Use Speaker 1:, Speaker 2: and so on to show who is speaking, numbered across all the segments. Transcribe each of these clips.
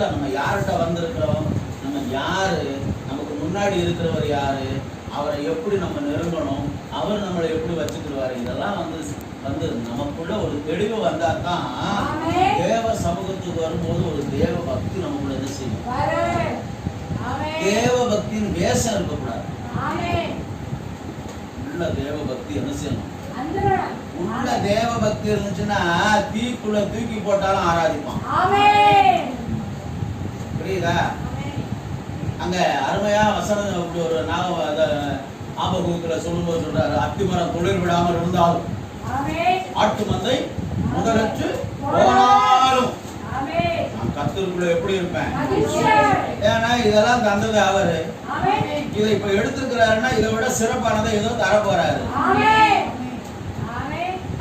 Speaker 1: நம்ம யார்கிட்ட வந்திருக்கிறோம், நம்ம யாரு, நமக்கு முன்னாடி இருக்கிறவர் யாரு, அவரை எப்படி நம்ம நெருங்கணும், அவர் நம்மளை எப்படி வச்சுக்கிடுவாரு, இதெல்லாம் வந்து நமக்குள்ள ஒரு தெளிவு வந்தா தான் தேவ சமூகத்துக்கு வரும்போது ஒரு தேவ பக்தி நமக்குள்ள என்ன செய்யும். தேவ பக்தியின் வேஷம் இருக்கக்கூடாது. உள்ள தேவ பக்தி என்ன செய்யணும். உள்ள தேவ பக்தி இருந்துச்சுன்னா தீக்குள்ள தூக்கி போட்டாலும் ஆராதிப்பான். புரியுதா? அங்க அருமையா வசனம் அப்படி ஒரு ஆபகுல சொல்லும்போது சொல்றாரு, அத்திமரம் தொழில் விடாமல் இருந்தாலும் ஆட்டு மந்தை முதலற்று போனாலும் நான் கர்த்தருக்குள்ள எப்படி இருப்பேன். ஏன்னா இதெல்லாம் தந்தது அவரு. இதை இப்ப எடுத்துக்கிறாருன்னா இதை விட சிறப்பானதை ஏதோ தர போறாரு.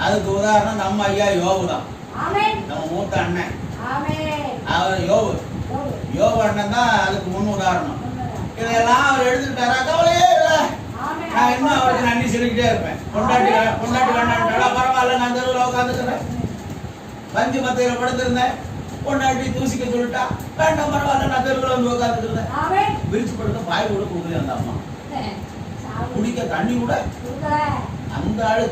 Speaker 1: அதுக்கு உதாரணம் நம்ம ஐயா யோபு தான். நம்ம மூத்த அண்ணன் அவர் யோபு. யோபு அண்ணன் தான் அதுக்கு முன் உதாரணம். இதெல்லாம் அவர் எடுத்துக்கிட்டாரா கவலையே இல்லை. நான் இன்னும் அவருக்கு நன்றி சொல்லிக்கிட்டே இருப்பேன். கொண்டாட்டி வேண்டாம் பரவாயில்ல, நான் தெருவில் உட்காந்துக்கிறேன். பஞ்சு மத்தையில படுத்திருந்தேன், கொண்டாட்டி தூசிக்க சொல்லிட்டா வேண்டாம் பரவாயில்ல, நான் தெருவில் வந்து உட்காந்துக்கிறேன். விரிச்சு படுத்த பாய் கூட கொடுக்கல அந்த அம்மா. குடிக்க தண்ணி கூட அந்த ஆளு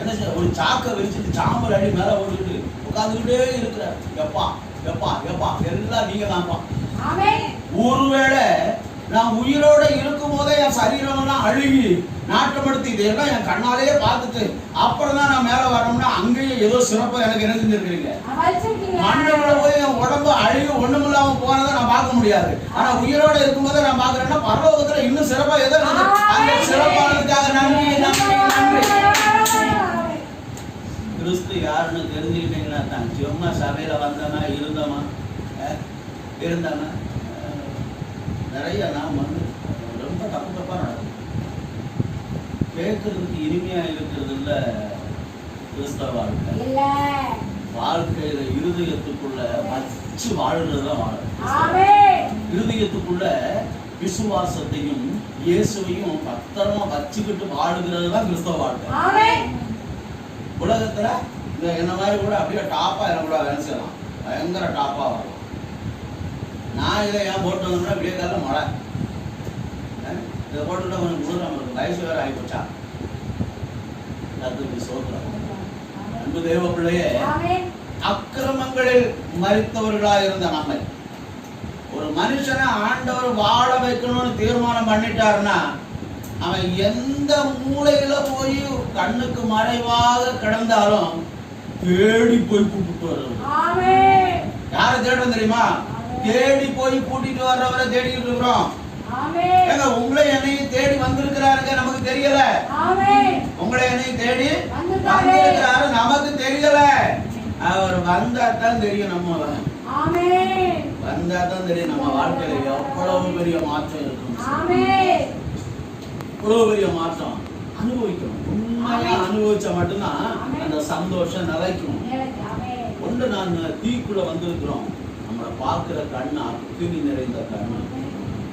Speaker 1: என்ன செய்ய, ஒரு சாக்கை விரிச்சுட்டு சாம்பல் அடி மேல ஓடிக்கிட்டு உட்காந்துக்கிட்டே இருக்கிறார். எப்பா எப்பா எப்பா எல்லாம் நீங்க தான்ப்பா. ஒருவேளை நான் உயிரோட இருக்கும் போதே என் சரீரம் எல்லாம் அழுகி நாட்டப்படுத்தி இதெல்லாம் என் கண்ணாலேயே பார்த்துட்டு அப்புறம் தான் நான் மேல வரணும்னா அங்கேயே ஏதோ சிறப்பா எனக்கு என்ன செஞ்சிருக்கிறீங்க. மண்ணுல போய் என் உடம்பு அழுகி ஒண்ணுமில்லாம போனதை நான் பார்க்க முடியாது. ஆனா உயிரோட இருக்கும் போதே நான் பாக்குறேன்னா பரலோகத்துல இன்னும் சிறப்பா எதோ அந்த சிறப்பானதுக்காக நன்றி நன்றி நன்றி. கிறிஸ்து யாருன்னு தெரிஞ்சுக்கிட்டீங்கன்னா தான். சும்மா சபையில வந்தோமா இருந்தோமா நிறைய நாம் வந்து ரொம்ப தப்பா நடக்கும். கேட்கறதுக்கு இனிமையா இருக்கிறது இல்ல கிறிஸ்தவ வாழ்க்கை. வாழ்க்கையில இருதயத்துக்குள்ள வச்சு வாழ்றதுதான் வாழ்க்கை. இருதயத்துக்குள்ள விசுவாசத்தையும் இயேசுவையும் பத்திரமா வச்சுக்கிட்டு வாழுகிறது தான் கிறிஸ்தவ வாழ்க்கை. உலகத்துல என்ன மாதிரி கூட அப்படியே டாப்பா கூட வேலை செய்யலாம், பயங்கர டாப்பா வரலாம். நான் இதை ஏன் போட்டு வந்தோம்னா விடிய காலம் மழை இதை போட்டுட்டா கொஞ்சம் குளிர், நம்மளுக்கு வயசு வேற ஆகி போச்சா. கர்த்தருக்கு ஸ்தோத்திரம். அன்பு தேவ பிள்ளையே, அக்கிரமங்களில் மரித்தவர்களா இருந்த நம்மை ஒரு மனுஷனை ஆண்டவர் வாழ வைக்கணும்னு தீர்மானம் பண்ணிட்டாருன்னா அவன் எந்த மூலையில போய் கண்ணுக்கு மறைவாக கிடந்தாலும் தேடி போய் கூப்பிட்டு வர்றவர். யாரை தேடுறோம் தெரியுமா? தேடி போய் கூட்டிட்டு வர்றவரை தேடிட்டு இருக்கிறோம். உங்களை என்னையும் தேடி வந்திருக்கிறாருங்க, நமக்கு தெரியல. உங்களை என்னையும் தேடி வந்திருக்கிறாரு, நமக்கு தெரியல. அவர் வந்தா தான் தெரியும் நம்ம. வந்தா தான் தெரியும் நம்ம வாழ்க்கையில எவ்வளவு பெரிய மாற்றம் இருக்கும். எவ்வளவு பெரிய மாற்றம் அனுபவிக்கணும். உண்மையா அனுபவிச்சா மட்டும்தான் அந்த சந்தோஷம் நிலைக்கும். ஒன்று, நான் தீக்குள்ள வந்திருக்கிறோம், நம்மளை பார்க்கிற கண்ணு அக்கினி நிறைந்த கண்ணு.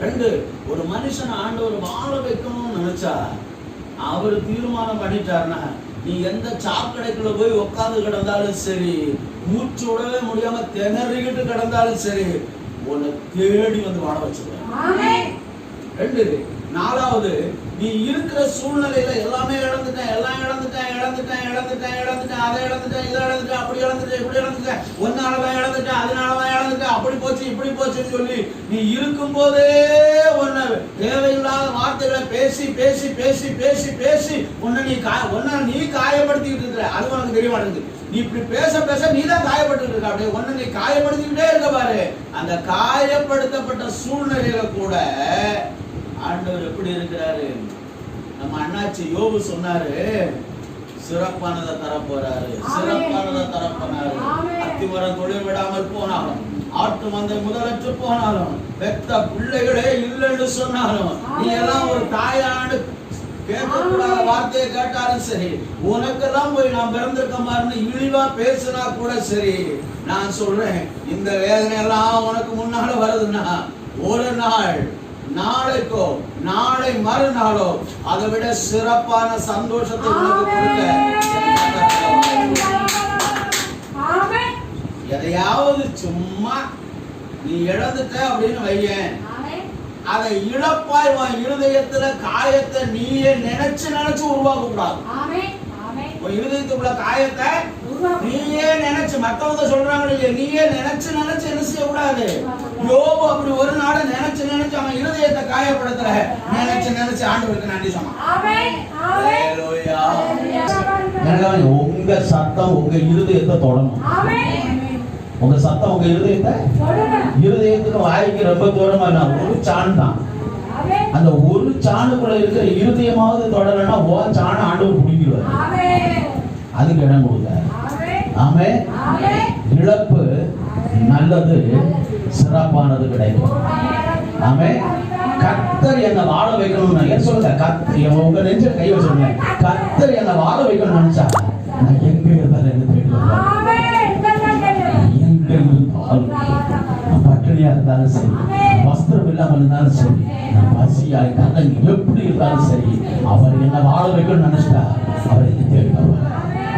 Speaker 1: 2, ஒரு மனுஷன் ஆண்டவர் வாழ வைக்கணும்னு நினைச்சா அவர் தீர்மானம் பண்ணிட்டாருன்னா நீ எந்த சாக்கடைக்குள்ள போய் உட்கார்ந்து கிடந்தாலும் சரி, மூச்சு விடவே முடியாம திணறிக்கிட்டு கிடந்தாலும் சரி, உன்னை தேடி வந்து வாழ வச்சிருவேன். 2, 4வது, நீ இருக்கிற சூழ்நிலையில எல்லாமே இழந்துட்டேன், எல்லாம் இழந்துட்டேன், அதை இழந்துட்டேன், இதை இழந்துட்டேன், அப்படி இழந்துட்டேன், இப்படி இழந்துட்டேன், ஒன்னாலதான் இழந்துட்டேன், அதனாலதான் இழந்துட்டேன், அப்படி போச்சு இப்படி போச்சுன்னு சொல்லி நீ இருக்கும் போதே உன்னை தேவையில்லாத வார்த்தைகளை பேசி பேசி பேசி பேசி பேசி உன்னை நீ காயப்படுத்திக்கிட்டு இருக்கிற. அது உனக்கு தெரிய மாட்டேங்குது. நீ இப்படி பேச பேச நீ தான் காயப்பட்டு இருக்க. அப்படியே ஒன்னு நீ காயப்படுத்திக்கிட்டே இருக்க பாரு. அந்த காயப்படுத்தப்பட்ட சூழ்நிலையில கூட ஆண்டவர் எப்படி இருக்கிறாரு? நம்ம அண்ணாச்சி யோபு சொன்னாரு, சிறப்பானதை தரப்போறாரு, சிறப்பானதை தரப்போறாரு. அத்திமரம் தொழில் விடாமல் போனாலும், ஆட்டு மந்தை முதலற்று போனாலும், பெத்த பிள்ளைகளே இல்லைன்னு சொன்னாலும், நீ எல்லாம் ஒரு தாயாண்டு கேட்கக்கூடாத வார்த்தையை கேட்டாலும் சரி, உனக்கெல்லாம் போய் நான் பிறந்திருக்க மாதிரி இழிவா பேசினா கூட சரி, நான் சொல்றேன், இந்த வேதனை எல்லாம் உனக்கு முன்னால வருதுன்னா ஒரு நாள், நாளைக்கோ நாளை மறுநாளோ அதை விட சிறப்பான சந்தோஷத்தை உனக்கு கொடுக்க எதையாவது சும்மா நீ இழந்துட்ட அப்படின்னு வையேன், அதை இழப்பாய் உன் இருதயத்துல காயத்தை நீயே நினைச்சு உருவாக்க கூடாது. உன் இருதயத்துக்குள்ள காயத்தை நீயே நினைச்சு, மத்தவங்க சொல்றாங்க இல்லையா, நீயே நினைச்சு என்ன செய்ய கூடாது. யோபு அப்படி ஒரு நாள் நினைச்சு அவன் இருதயத்தை காயப்படுத்துற நினைச்சு ஆண்டவருக்கு நன்றி சொன்னான். உங்க சத்தம் உங்க இருதயத்தை தொடணும். உங்க சத்தம் உங்க இருதயத்துக்கு வாய்க்கு ரொம்ப தூரமா ஒரு சான் தான். அந்த ஒரு சாணுக்குள்ள இருக்கிற இருதயமாவது தொடரனா ஓ சாண ஆண்டவர் பிடிக்கிறார். அதுக்கு இடம் கொடுங்க. ஆமே. இழப்பு நல்லது, சிறப்பானது கிடைக்கும். ஆமே. கர்த்தர் என்னை வாழ வைக்கணும்னு ஏன் சொல்லுங்க, கர்த்தர் உங்க நெஞ்சில கை வச்சுங்க. கர்த்தர் என்னை வாழ வைக்கணும்னு நினைச்சா நான் எங்க இருந்தாலும் என்ன தேடுவேன். பட்டினியா இருந்தாலும் சரி, வஸ்திரம் இல்லாமல் இருந்தாலும் சரி, பசியாய் கலங்கி எப்படி இருந்தாலும் சரி, அவர் என்ன வாழ வைக்கணும்னு நினைச்சா அவர் என்ன தேடுவார்.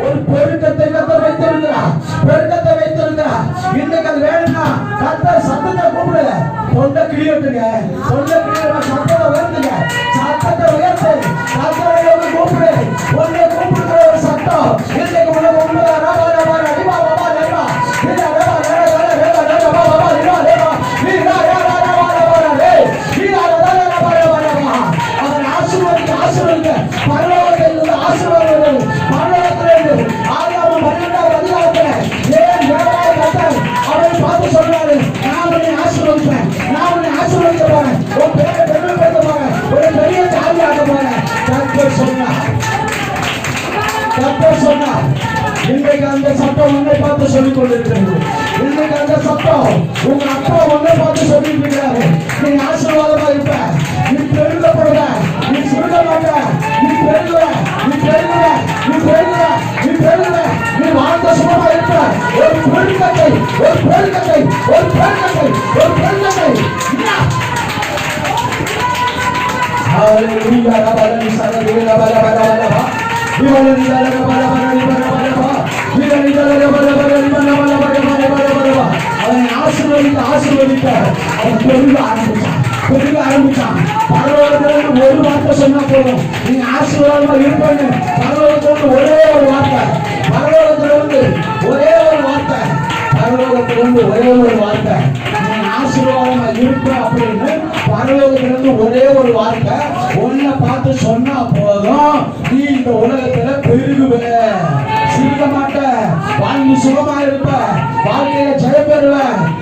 Speaker 1: ஒரு பெருக்கத்தை வைத்திருக்கிறார், பெருக்கத்தை வைத்திருக்கிறார். இன்னைக்கு அது வேணும்னா கர்த்தர் சத்தத்தை கூப்பிடுங்க, தொண்டை கிளியட்டுங்க, தொண்டை கிளியமா சத்தத்தை உயர்த்துங்க, சத்தத்தை உயர்த்து, கர்த்தரை கூப்பிடு. ஒன்றை கூப்பிடுற ஒரு சத்தம் இன்னைக்கு உனக்கு உண்மைதான். இன்றைக்கு அந்த சட்டம் உன்னை பார்த்து சொல்லிக் கொண்டிருக்கிறது. இன்றைக்கு அந்த சட்டம் உங்க அப்பா உன்னை பார்த்து சொல்லிட்டு இருக்கிறாரு. நீ ஆசீர்வாதமா இருப்ப, நீ பெருகப்படுவ, நீ சுருக்க மாட்ட, நீ பெருகுவ, நீ பெருகுவ, நீ பெருகுவ, நீ பெருகுவ, நீ வாழ்ந்த சுகமா இருப்ப. ஒரு பெருக்கத்தை, ஒரு பெருக்கத்தை, ஒரு பெருக்கத்தை, ஒரு பெருக்கத்தை. ஹalleluya ரபலி சரதேல பலபலபலபா இவனி தலக பலபலபலபலபா இவனி தலக பலபலபலபலபலபா. அவனை ஆசீர்வதிக்க அவன் பெருக ஆரம்பிச்சான். பரலோகத்திலிருந்து ஒரு வார்த்தை சொன்னா போதும், நீ ஆசீர்வாதமா இருப்பேன்னு. பரலோகத்திலிருந்து ஒரே ஒரு வார்த்தை, பரலோகத்திலிருந்து ஒரே ஒரு வார்த்தை, பரலோகத்திலிருந்து ஒரே ஒரு வார்த்தை, நீ ஆசீர்வாதமா இருப்ப அப்படின்னு பரலோகத்திலிருந்து ஒரே ஒரு வார்த்தை உன்னை பார்த்து சொன்னா போதும், நீ இந்த உலகத்துல பெருகுவ, சிரிக்க மாட்ட, வாழ்ந்து சுகமா இருப்ப, வாழ்க்கையில ஜெயம் பெறுவ,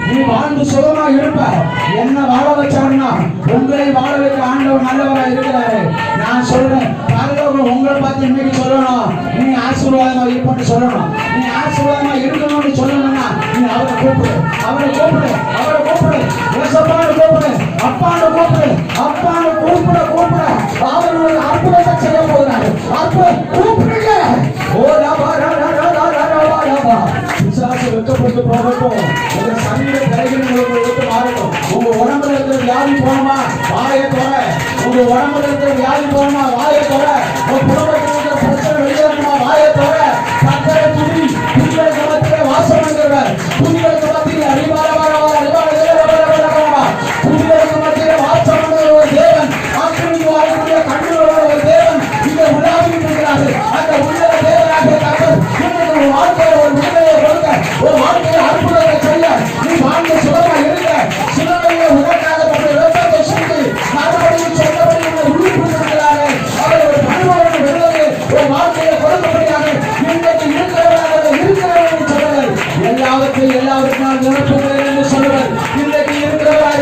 Speaker 1: நீ வாழ்ந்து சுகமா இருப்ப. என்ன வாழ வச்சாருன்னா உங்களை வாழ வைக்க ஆண்டவர் நல்லவரா இருக்கிறாரு. நான் சொல்றேன், பரலோகம் உங்களை பார்த்து இன்னைக்கு சொல்லணும், நீ ஆசீர்வாதமா இருப்பன்னு சொல்லணும். நீ ஆசீர்வாதமா இருக்கணும்னு சொல்லணும்னா நீ
Speaker 2: அவரை கூப்பிடு, அவரை கூப்பிடு, அவரை கூப்பிடு, ஏசப்பான்னு கூப்பிடு, அப்பான்னு கூப்பிடு, அப்பான்னு கூப்பிட கூப்பிட அவர் ஒரு அற்புதத்தை செய்ய போகிறாரு. அற்புதம் கூப்பிடுங்க. ஓ ராபா ராபா ராபா ராபா ராபா. பிசாசு வெட்கப்பட்டு போகட்டும். உங்க சரீர கரைகள் விட்டு மாறட்டும். உங்க உடம்புல இருக்கிற வியாதி போகணுமா வாயை தோற. உங்க உடம்புல இருக்கிற வியாதி போகணுமா வாயை தோற. உங்க குடும்பத்தில் இருக்கிற பிரச்சனை வெளியேறணுமா வாயை தோற. கர்த்தரை துதி, துதிகளுக்கு மத்தியிலே வாசம் பண்ணுகிறவர், துதிகளுக்கு மத்தியிலே அறிவார வர வர அறிவார துதிகளுக்கு மத்தியிலே வாசம் பண்ணுகிற ஒரு தேவன், ஆக்கிரமித்து வாழக்கூடிய கண்ணுள்ள ஒரு தேவன் இங்கே உலாவிட்டு இருக்கிறாரு. அந்த உள்ள தேவனாகிய கர்த்தர் உங்களுக்கு ஒரு வாழ்க்கையை ஒரு விடுதலையை கொடுக்க, ஒரு வாழ்க்கையை அற்புதத்தை செய்ய, நீ வாழ்க்கை சுகமா இருக்க, சிலவையை உனக்காக தன்னுடைய ரத்தத்தை சிந்தி மறுபடியும் சொன்னபடி உங்களை உயிர்ப்பித்திருக்கிறாரே. அவர் ஒரு பணிவோடு விடுதலை ஒரு வாழ்க்கையை கொடுக்கப்படுகிறாங்க. இன்றைக்கு இருக்கிறவராக இருக்கிறவர்கள் சொல்லுங்கள், எல்லாவற்றையும் எல்லாவற்றால் நிரப்புகிறேன் என்று சொல்லுங்கள். இன்றைக்கு இருக்கிறவராக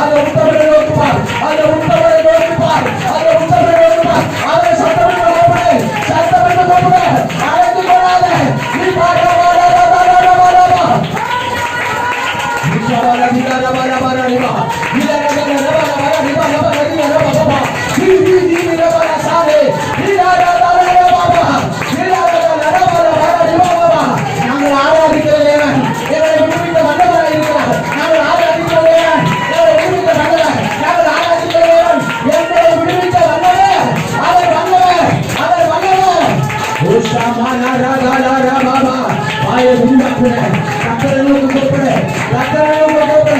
Speaker 2: அதை உத்தவரை நோக்குவார், அதை உத்தவரை நோக்குவார், அதை உத்தவரை நோக்குவார். அதை சட்டமன்ற கோப்படை, சட்டமன்ற கோப்படை அழைத்து கொள்ளாத நீ பாட வாட வாட வாட வாட நிஜாவல நிஜாவல வர வர நிவா நிலரக நிவா வர நிவா வர நிவா பாபா நீ நீ நீ நிவா சாலே நிலாரா தாரா பாபா நிலாரா தாரா வர நிவா பாபா. நாங்கள் ஆராதிக்கிற தேவன் எங்களை விடுவித்த வல்லவராய் இருக்கிறார். நாங்கள் ஆராதிக்கிற தேவன் எங்களை விடுவித்த வல்லவர். நாங்கள் ஆராதிக்கிற தேவன் எங்களை விடுவித்த வல்லவர். அவர் வல்லவர், அவர் வல்லவர். ஓஷாமானா ராகா ராகா பாபா வாயை உண்டாக்குற கர்த்தருக்கு கூப்பிடு, கர்த்தருக்கு கூப்பிடு.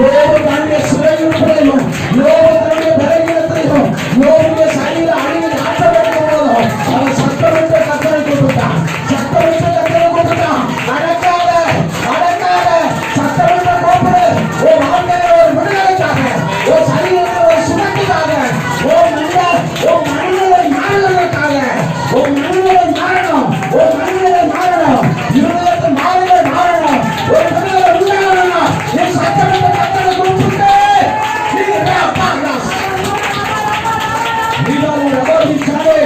Speaker 2: யோபு தன்னுடைய சிறையிருப்பையும் யோபு தன்னுடைய பலவீனத்தையும் யோபுடைய சரீர அழிவில் ஆற்றப்படும் போதும் அவன் சத்தமிட்டு கர்த்தரை கூப்பிட்டான், சத்தமிட்டு கர்த்தரை கூப்பிட்டான். அடக்காத அடக்காத சத்தமிட்டு கூப்பிடு. ஓ வாழ்க்கையில ஒரு விடுதலைக்காக, ஓ சரீரத்தில் ஒரு சுகத்துக்காக, ஓ மனிதரை மாறுவதற்காக, ஓ மனிதரை மாறணும், ஓ மனிதரை மாறணும், இருதயத்தை மாறுதல் மாறணும், ஒரு விடுதலை உண்டாகணும். நீ சத்தமிட்டு கர்த்தரை கூப்பிட்டு நீங்க அப்பா நீங்க ரபோதிச்சாலே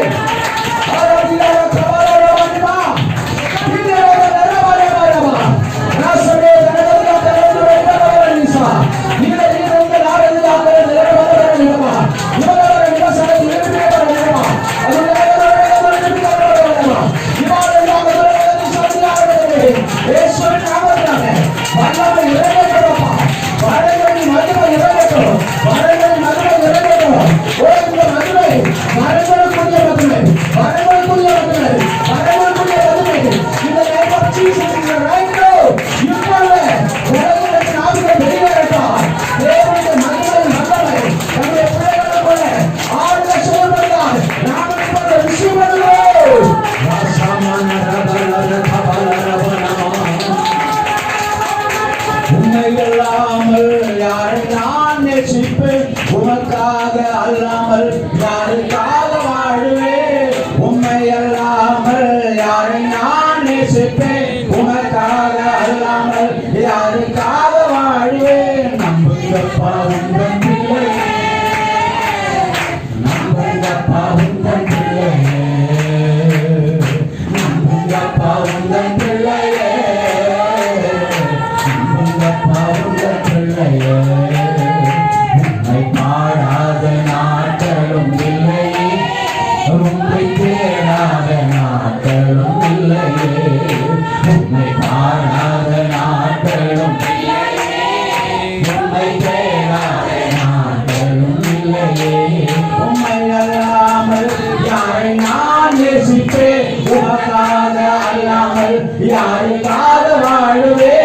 Speaker 2: ஆராதியா கவலரவனிமா நீங்க ரபரவரவரவா ராசரே ரபரவரவரவா ரபரவரனிசா நீங்க நீங்க நாரதியா ரபரவரவரவா இவரவர நிவாசனை நிர்மேவரவா அதுரவரவரவரவா இவரவர நாமதரவரனிசாதியாரவே இயேசுவின் நாமத்தினாலே வல்லமை இறங்கட்டும். வரங்களின் மகிமை இறங்கட்டும், வரங்களின் மகிமை இறங்கட்டும். ஓ இந்த மகிமை வரங்களுக்குரிய மகிமை, வரங்களுக்குரிய மகிமை, வரங்களுக்குரிய மகிமை. இந்த name of Jesus is right now. இப்பொழுது உலகத்தின் ஆவிகள் வெளியேறட்டும். தேவனுடைய மகிமை வல்லமை நம்முடைய பிள்ளைகளை போல ஆழ்ந்த செயல்படுத்தால் நாம் இப்பொழுது ரிசீவ் பண்ணுவோம். ராசாமான ரபரவர கபலரவனமா உன்னை அல்லாமல் யாரை நான் நேசிப்பேன், உனக்காக அல்லாமல் யாருக்காக வாழுவேன். உன்னை அல்லாமல் யாரை நான் நேசிப்பேன், உனக்காக அல்லாமல் யாருக்காக வாழுவேன். நம்புங்கப்பா உங்கள் பிள்ளையே, நம்புங்கப்பா உங்கள் பிள்ளையே, நம்புங்கப்பா உங்கள் பிள்ளையே, நம்புங்கப்பா உங்கள் பிள்ளையே. உன்னை பாடாத நாட்களும் இல்லையே, உன்னை தேடாத நாட்களும் இல்லையே, உன்னை பாடாத நாட்களும் இல்லையே, உன்னை தேடாத நாட்களும் இல்லையே. உன்னை அல்லாமல் யாரை நான் நேசிப்பேன், உனக்காக அல்லாமல் யாருக்காக வாழுவே.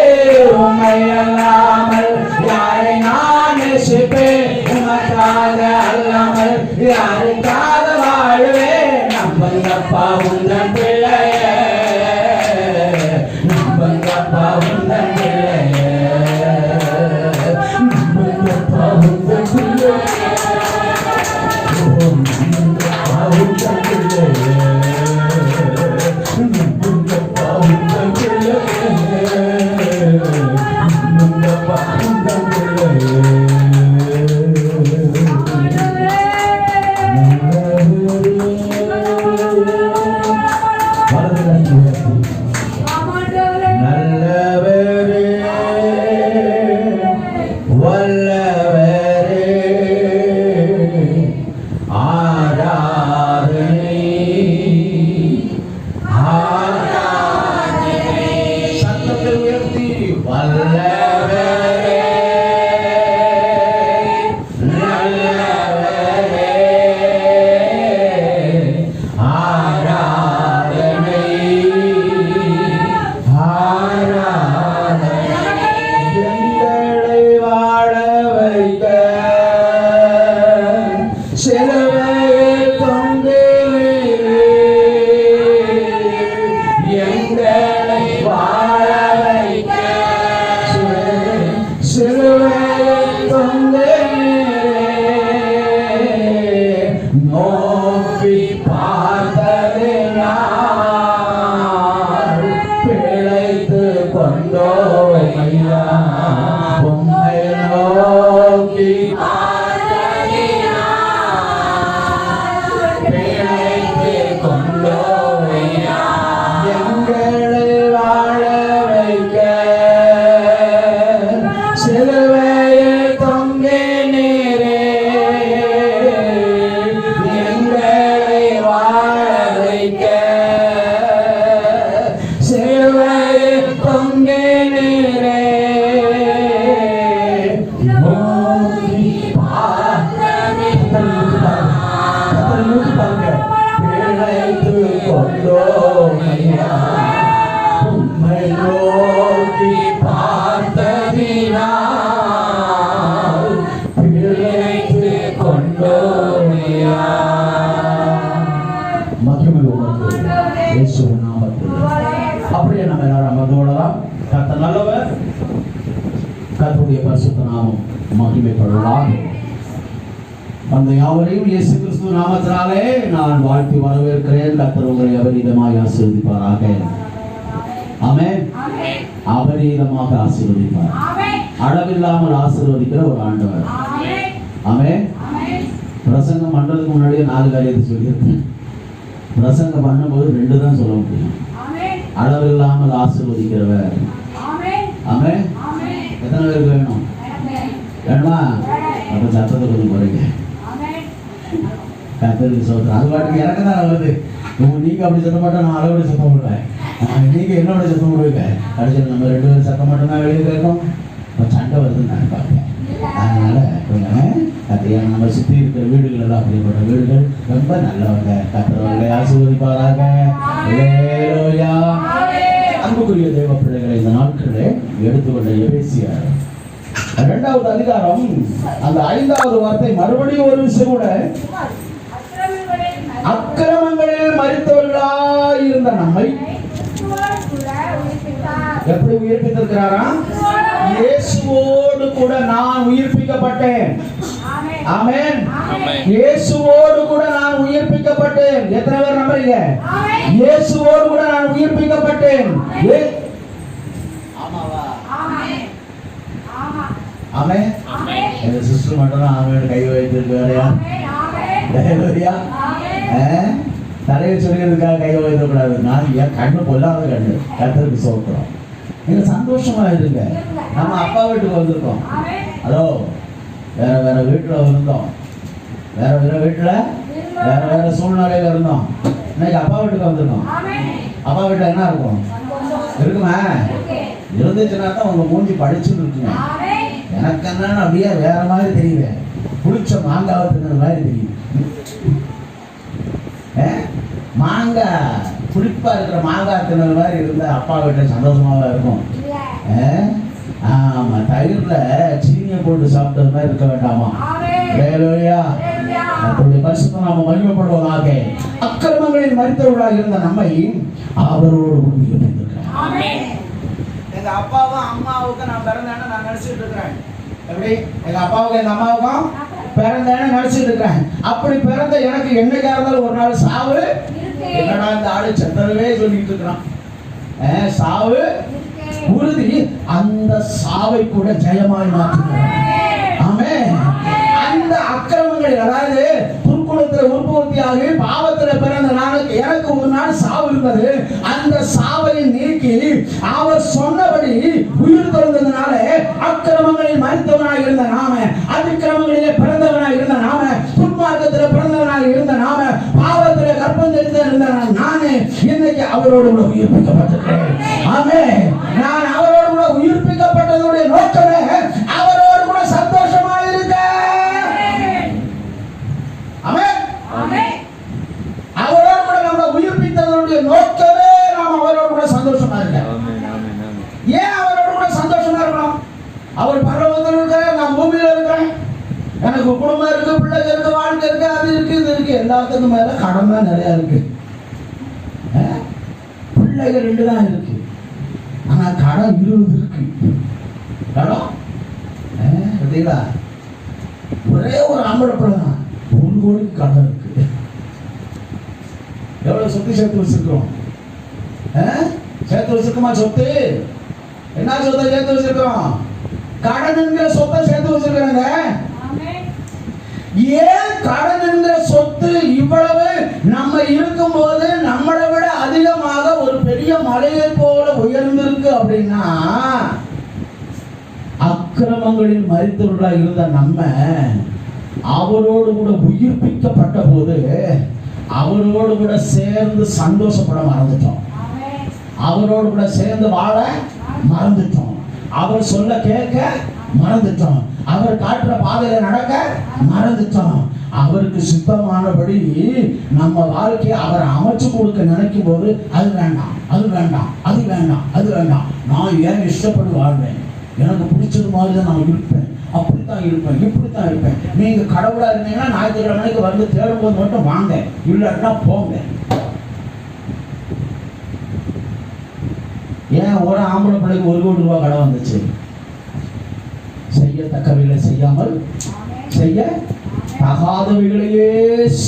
Speaker 2: உன்னை அல்லாமல் யாரை நான் நேசிப்பேன், உனக்காக அல்லாமல் யாருக்காக வாழுவே. நம்புங்கப்பா உந்தன் பிள்ளையே, நம்புங்கப்பா உந்தன் பிள்ளையே, நம்புங்கப்பா உந்தன் பிள்ளையே, நம்புங்கப்பா உந்தன் பிள்ளையே, நம்புங்கப்பா உந்தன் பிள்ளையே, நம்புங்கப்பா உந்தன் பிள்ளையே. கொண்டோமையா. மகிமை உமக்கு இயேசுவின் நாமத்தில். அப்படியே நம்ம எல்லாரும் அமர்ந்தோடலாம். கர்த்தர் நல்லவர். கர்த்தருடைய பரிசுத்த நாமம் மகிமைப்படலாம். அந்த யாவரையும் இயேசு கிறிஸ்து நாமத்தினாலே நான் வாழ்த்தி வரவேற்கிறேன். கர்த்தர் உங்களை அபரிதமாய் ஆசீர்வதிப்பாராக. ஆமென். அபரிதமாக ஆசீர்வதிப்பார். அளவில்லாமல் ஆசீர்வதிக்கிற ஒரு ஆண்டவர். ஆமென். பிரசங்கம் பண்றதுக்கு முன்னாடியே 4 காரியத்தை சொல்லியிருக்கேன். பிரசங்கம் பண்ணும்போது 2 தான் சொல்ல முடியும். அளவில்லாமல் ஆசீர்வதிக்கிறவர். ஆமென். எத்தனை பேருக்கு வேணும்? வேணுமா? அப்ப சத்தத்தை கொஞ்சம் குறைங்க. கர்த்தருக்கு சோத்திரம். அது பாட்டுக்கு எனக்கு தான் வருது. நீங்க அப்படி சத்தம் போட்டா நான் அளவோட சத்தம் போடுவேன். நீங்க என்னோட சத்தம் போடுவீங்க. கடைசியில் நம்ம 2 பேரும் சத்தம் மட்டும் தான் வெளியே கேட்கும். சண்டை வருதுன்னு நான் பார்ப்பேன். அதனால கொஞ்சம் நம்ம சுற்றி இருக்கிற வீடுகள் எல்லாம் அப்படிப்பட்ட வீடுகள் ரொம்ப நல்லவங்க. கர்த்தரை ஆசீர்வதிப்பாராக. அல்லேலூயா. அன்புக்குரிய தேவ பிள்ளைகளை இந்த நாட்களிலே எடுத்துக்கொண்ட எபேசியர் 2வது அதிகாரம் அந்த 5வது வார்த்தை மறுபடியும் ஒரு விஷயம் கூட, அக்கிரமங்களில் மரித்தவர்களாய் இருந்த நம்மை எப்படி உயிர்ப்பித்திருக்கிறாராம்? இயேசுவோடு கூட நான் உயிர்ப்பிக்கப்பட்டேன். ஆமென். இயேசுவோடு கூட நான் உயிர்ப்பிக்கப்பட்டேன். எத்தனை பேர் நம்புறீங்க? இயேசுவோடு கூட நான் உயிர்ப்பிக்கப்பட்டேன். ஆமாவா? ஆமென். இந்த சிஸ்டர் மட்டும் தான் ஆமென் கை வைத்திருக்காரையா? ஹalleluya. தலையை சொல்கிறதுக்காக கை வைக்கக்கூடாது. நான் என் கண்ணு பொல்லாத கண்ணு. கர்த்தருக்கு சோத்திரம். நீங்க சந்தோஷமா இருங்க. நம்ம அப்பா வீட்டுக்கு வந்திருக்கோம். ஹலோ, வேற வீட்டுல இருந்தோம். வேற வீட்டுல வேற சூழ்நிலையில இருந்தோம். இன்னைக்கு அப்பா வீட்டுக்கு வந்திருக்கோம். அப்பா வீட்டுல என்ன இருக்கும்? இருக்குமா? இருந்துச்சுன்னா தான் உங்க மூஞ்சி படிச்சுட்டு இருக்குங்க. எனக்கு என்னன்னு அப்படியே வேற மாதிரி தெரியுது. புளிச்ச மாங்காவை தின்ன மாதிரி தெரியும். மாங்காய் புளிப்பா இருக்கிற மாங்காய் தின்ன மாதிரி இருந்தா அப்பா வீட்டுல சந்தோஷமாவா இருக்கும். ஆமா, தயிர்ல சீனியை போட்டு சாப்பிட்டது மாதிரி இருக்க வேண்டாமா? ஹalleluya. நம்முடைய பரிசுத்த நாமம் மகிமைப்படுவதாக. அக்கிரமங்களில் மரித்தவர்களாக இருந்த நம்மை அவரோடு உயிர்ப்பித்திருக்கிறார். ஆமென். எங்க அப்பாவும் அம்மாவுக்கு நான் பிறந்தேன்னு நான் நினைச்சிட்டு இருக்கிறேன். எப்படி? எங்க அப்பாவுக்கு எங்க அம்மாவுக்கும் பிறந்தேன்னு நினைச்சிட்டு இருக்கிறேன். அப்படி பிறந்த எனக்கு என்னைக்கா இருந்தாலும் ஒரு நாள் சாவு. என்னடா இந்த ஆளு செத்தவே சொல்லிட்டு இருக்கிறான். சாவு உறுதி. அந்த சாவை கூட ஜெயமாய் மாற்றுகிறார். ஆமென். அந்த அக்கிரமங்கள், அதாவது துர்க்குணத்தில் உற்பத்தியாகி பாவத்தில் பிறந்த நாளுக்கு எனக்கு ஒரு நாள் சாவு இருந்தது. அந்த சாவை நீக்கி அவர் சொன்னபடி உயிர் தொழுந்ததுனால அக்கிரமங்களில் மரித்தவனாக இருந்த நாம, அதிக்கிரமங்களிலே பிறந்தவனாக இருந்த நாம, துன்மார்க்கத்தில் பிறந்தவனாக இருந்த நாம, பாவத்தில் கர்ப்பம் தெரிந்து இருந்த நானே இன்னைக்கு அவரோடு கூட உயிர்ப்பிக்கப்பட்டிருக்கிறேன். ஆமென். நான் அவரோடு கூட உயிர்ப்பிக்கப்பட்டதுடைய நோக்கமே அவரோடு கூட சந்தோஷமா இருக்க. ஆமென். அவரோடு கூட நம்ம உயிர்ப்பித்ததனுடைய நோக்கமே நாம் அவரோடு கூட சந்தோஷமா இருக்க. ஏன் அவரோடு கூட சந்தோஷமா இருக்கணும்? அவர் பரலோகத்தில் இருக்கார், நான் பூமியில இருக்கிறேன். எனக்கு குடும்பம் இருக்கு, பிள்ளைங்க இருக்கு, வாழ்க்கை இருக்கு, அது இருக்கு, இது இருக்கு. எல்லாத்துக்கும் மேல கடன் தான் நிறைய இருக்கு. பிள்ளைகள் 2 தான் இருக்கு, ஆனா கடன் 20 இருக்கு. கடன் பார்த்தீங்களா? ஒரே ஒரு ஆம்பளை பிள்ளை தான், 1 கோடிக்கு கடன் இருக்கு. எவ்வளவு சொத்து சேர்த்து வச்சிருக்கிறோம்? சேர்த்து வச்சிருக்கோமா? சொத்து என்ன சொத்தை சேர்த்து வச்சிருக்கிறோம்? கடன் என்கிற சொத்தை சேர்த்து வச்சிருக்கிறாங்க. ஏன் கடன் என்கிற சொத்து இவ்வளவு நம்ம இருக்கும் போது நம்மளை விட அதிகமாக ஒரு பெரிய மலையை போல உயர்ந்திருக்கு அப்படின்னா, அக்கிரமங்களில் மரித்தவர்களாக இருந்த நம்ம அவரோடு கூட உயிர்ப்பிக்கப்பட்ட போது அவரோடு கூட சேர்ந்து சந்தோஷப்பட மறந்துட்டோம். அவரோடு கூட சேர்ந்து வாழ மறந்துட்டோம். அவர் சொல்ல கேட்க மறந்துட்டோம். அவர் காட்டுற பாதையில நடக்க மறந்துட்டோம். அவருக்கு சுத்தமானபடி நம்ம வாழ்க்கையை அவர் அமைச்சு கொடுக்க நினைக்கும் போது அது வேண்டாம், அது வேண்டாம், அது வேண்டாம், அது வேண்டாம். நான் ஏன் இஷ்டப்பட்டு வாழ்வேன், எனக்கு பிடிச்சது மாதிரி தான் நான் இருப்பேன் அப்படித்தான் இருப்பேன், இப்படித்தான் இருப்பேன். நீங்க கடவுளா இருந்தீங்கன்னா ஞாயிற்றுக்கிழமைக்கு வந்து தேடும்போது மட்டும் வாங்க, இல்லைன்னா போங்க. ஏன் ஒரு ஆம்பளை பிள்ளைக்கு 1 கோடி ரூபாய் கடன் வந்துச்சு? செய்யத்தக்கவைகளை செய்யாமல் செய்ய தகாதவைகளையே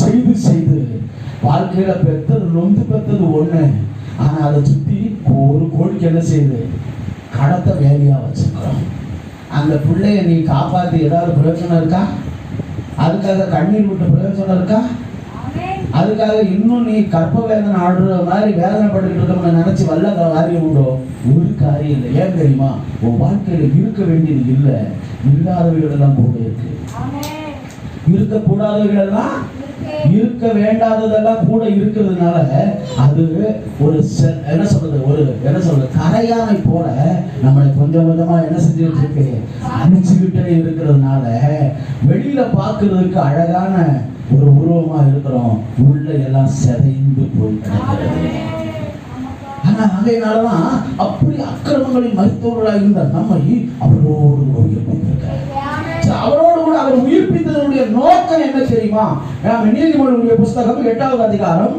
Speaker 2: செய்து செய்து வாழ்க்கையில பெற்றது நொந்து பெற்றது ஒண்ணு. ஆனா அதை சுத்தி 1 கோடிக்கு என்ன செய்யுது? கடத்தை வேலையா வச்சுக்கிறோம். அந்த பிள்ளைய நீ காப்பாத்தி ஏதாவது பிரயோஜனம் இருக்கா? அதுக்காக கண்ணீர் விட்டு பிரயோஜனம் இருக்கா? அதுக்காக இன்னும் நீ கற்ப வேதனை ஆடுற மாதிரி வேதனைப்பட்டுக்கிட்டு இருக்கோம்னு நினைச்சு வல்ல காரியம் உண்டோ? ஒரு காரியம் இல்லை. ஏன் தெரியுமா? உன் வாழ்க்கையில இருக்க வேண்டியது இல்லை, இல்லாதவைகள் எல்லாம் கூட இருக்கு. இருக்கக்கூடாதவைகள் எல்லாம் இருக்க வேண்டாததெல்லாம் கூட இருக்கிறதுனால அது ஒரு என்ன சொல்றது கரையானை போல நம்மளை கொஞ்சம் கொஞ்சமா என்ன செஞ்சுட்டு இருக்கு, அணைச்சுக்கிட்டே இருக்கிறதுனால வெளியில பார்க்கறதுக்கு அழகான ஒரு உருவமா இருக்கிறோம், உள்ள எல்லாம் சிதைந்து போய் கிடக்கிறது. ஆனா அதனாலதான் அப்படி அக்கிரமங்களில் மரித்தவர்களாக இருந்த நம்மை அவரோடு உயிர்ப்பித்திருக்கிறார். அவரோடு கூட அவர் உயிர்ப்பித்ததனுடைய நோக்கம் என்ன தெரியுமா? நீதிமொழிகளுடைய புஸ்தகம் 8வது அதிகாரம்,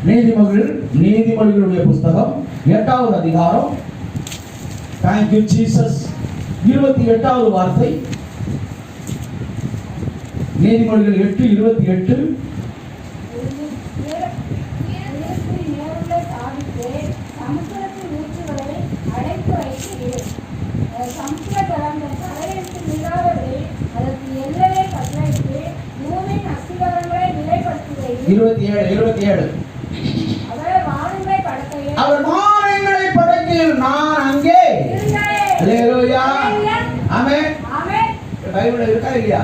Speaker 2: நீதிமொழிகளுடைய புஸ்தகம் 8வது அதிகாரம், தேங்க் யூ ஜீசஸ், 28வது வார்த்தை. நீதிமொழிகள் 8:28. அவர் வானங்களை படைக்கையில் நான் அங்கே. அல்லேலூயா, ஆமென். பைபிள்ல இருக்கா இல்லையா?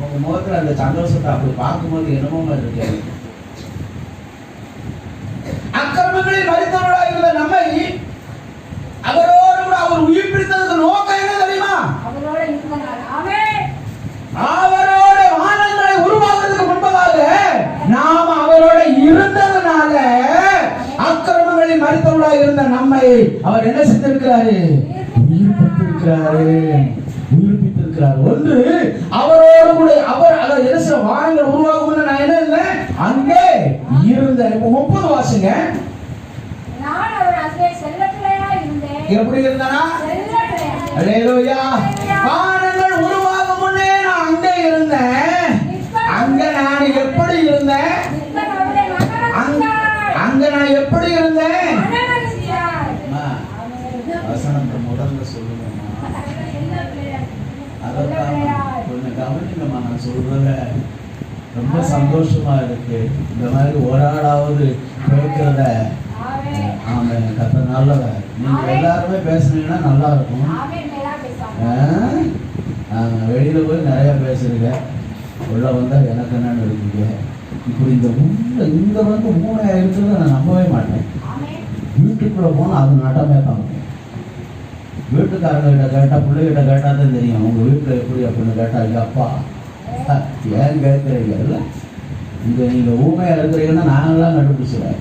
Speaker 2: உங்க முகத்துல அந்த சந்தோஷத்தை அப்படி பார்க்கும்போது என்னமோ இருக்கு. அக்கிரமங்களில் மரித்தவர்களாக இருந்த நம்மை அவரோடு கூட அவர் உயிர்ப்பித்ததுக்கு நோக்கம் என்ன தெரியுமா? அவரோட வானங்களை உருவாக்குறதுக்கு முன்பதாக நாம் அவரோட இருந்ததுனால அக்கிரமங்களில் மரித்தவர்களாக இருந்த நம்மை அவர் என்ன செய்திருக்கிறாரு? உயிர்ப்பித்திருக்கிறார். ஒன்று, அவரோடு கூட அவர் அதை வானங்கள் உருவாகும் நான் என்ன இல்லை அங்கே இருந்த. 30 வாசிங்க. எப்படி இருந்தானா? அல்லேலூயா. வானங்கள் உருவாகும் முன்னே நான் அங்கே இருந்தேன். அங்க நான் எப்படி இருந்தேன்? அங்க நான் எப்படி இருந்தேன்? வசனத்தை முதல்ல சொல்லுங்க. கொஞ்சம் கவனிங்கம்மா, நான் சொல்றத ரொம்ப சந்தோஷமா இருக்கு. இந்த மாதிரி ஒரு ஆளாவது கேட்கிறத கத்த நல்லத. நீங்க எல்லாருமே பேசுனீங்கன்னா நல்லா இருக்கும். வெளியில போய் நிறைய பேசுறீங்க, உள்ள வந்தா எனக்கு என்னன்னு இருக்கீங்க. இப்படி இங்க வந்து 3000 இருக்கிறத நான் நம்பவே மாட்டேன். வீட்டுக்குள்ள போனா அது நடமே தான். வீட்டுக்காரங்க கிட்ட கேட்டா, பிள்ளைகிட்ட கேட்டா தான் தெரியும் உங்க வீட்டுல எப்படி அப்படின்னு. கேட்டா அப்பா ஏன் கேட்கறீங்கல்ல, இங்க நீங்க ஊமையா இருக்கிறீங்கன்னா நாங்களாம் கண்டுபிடிச்சிடுறேன்.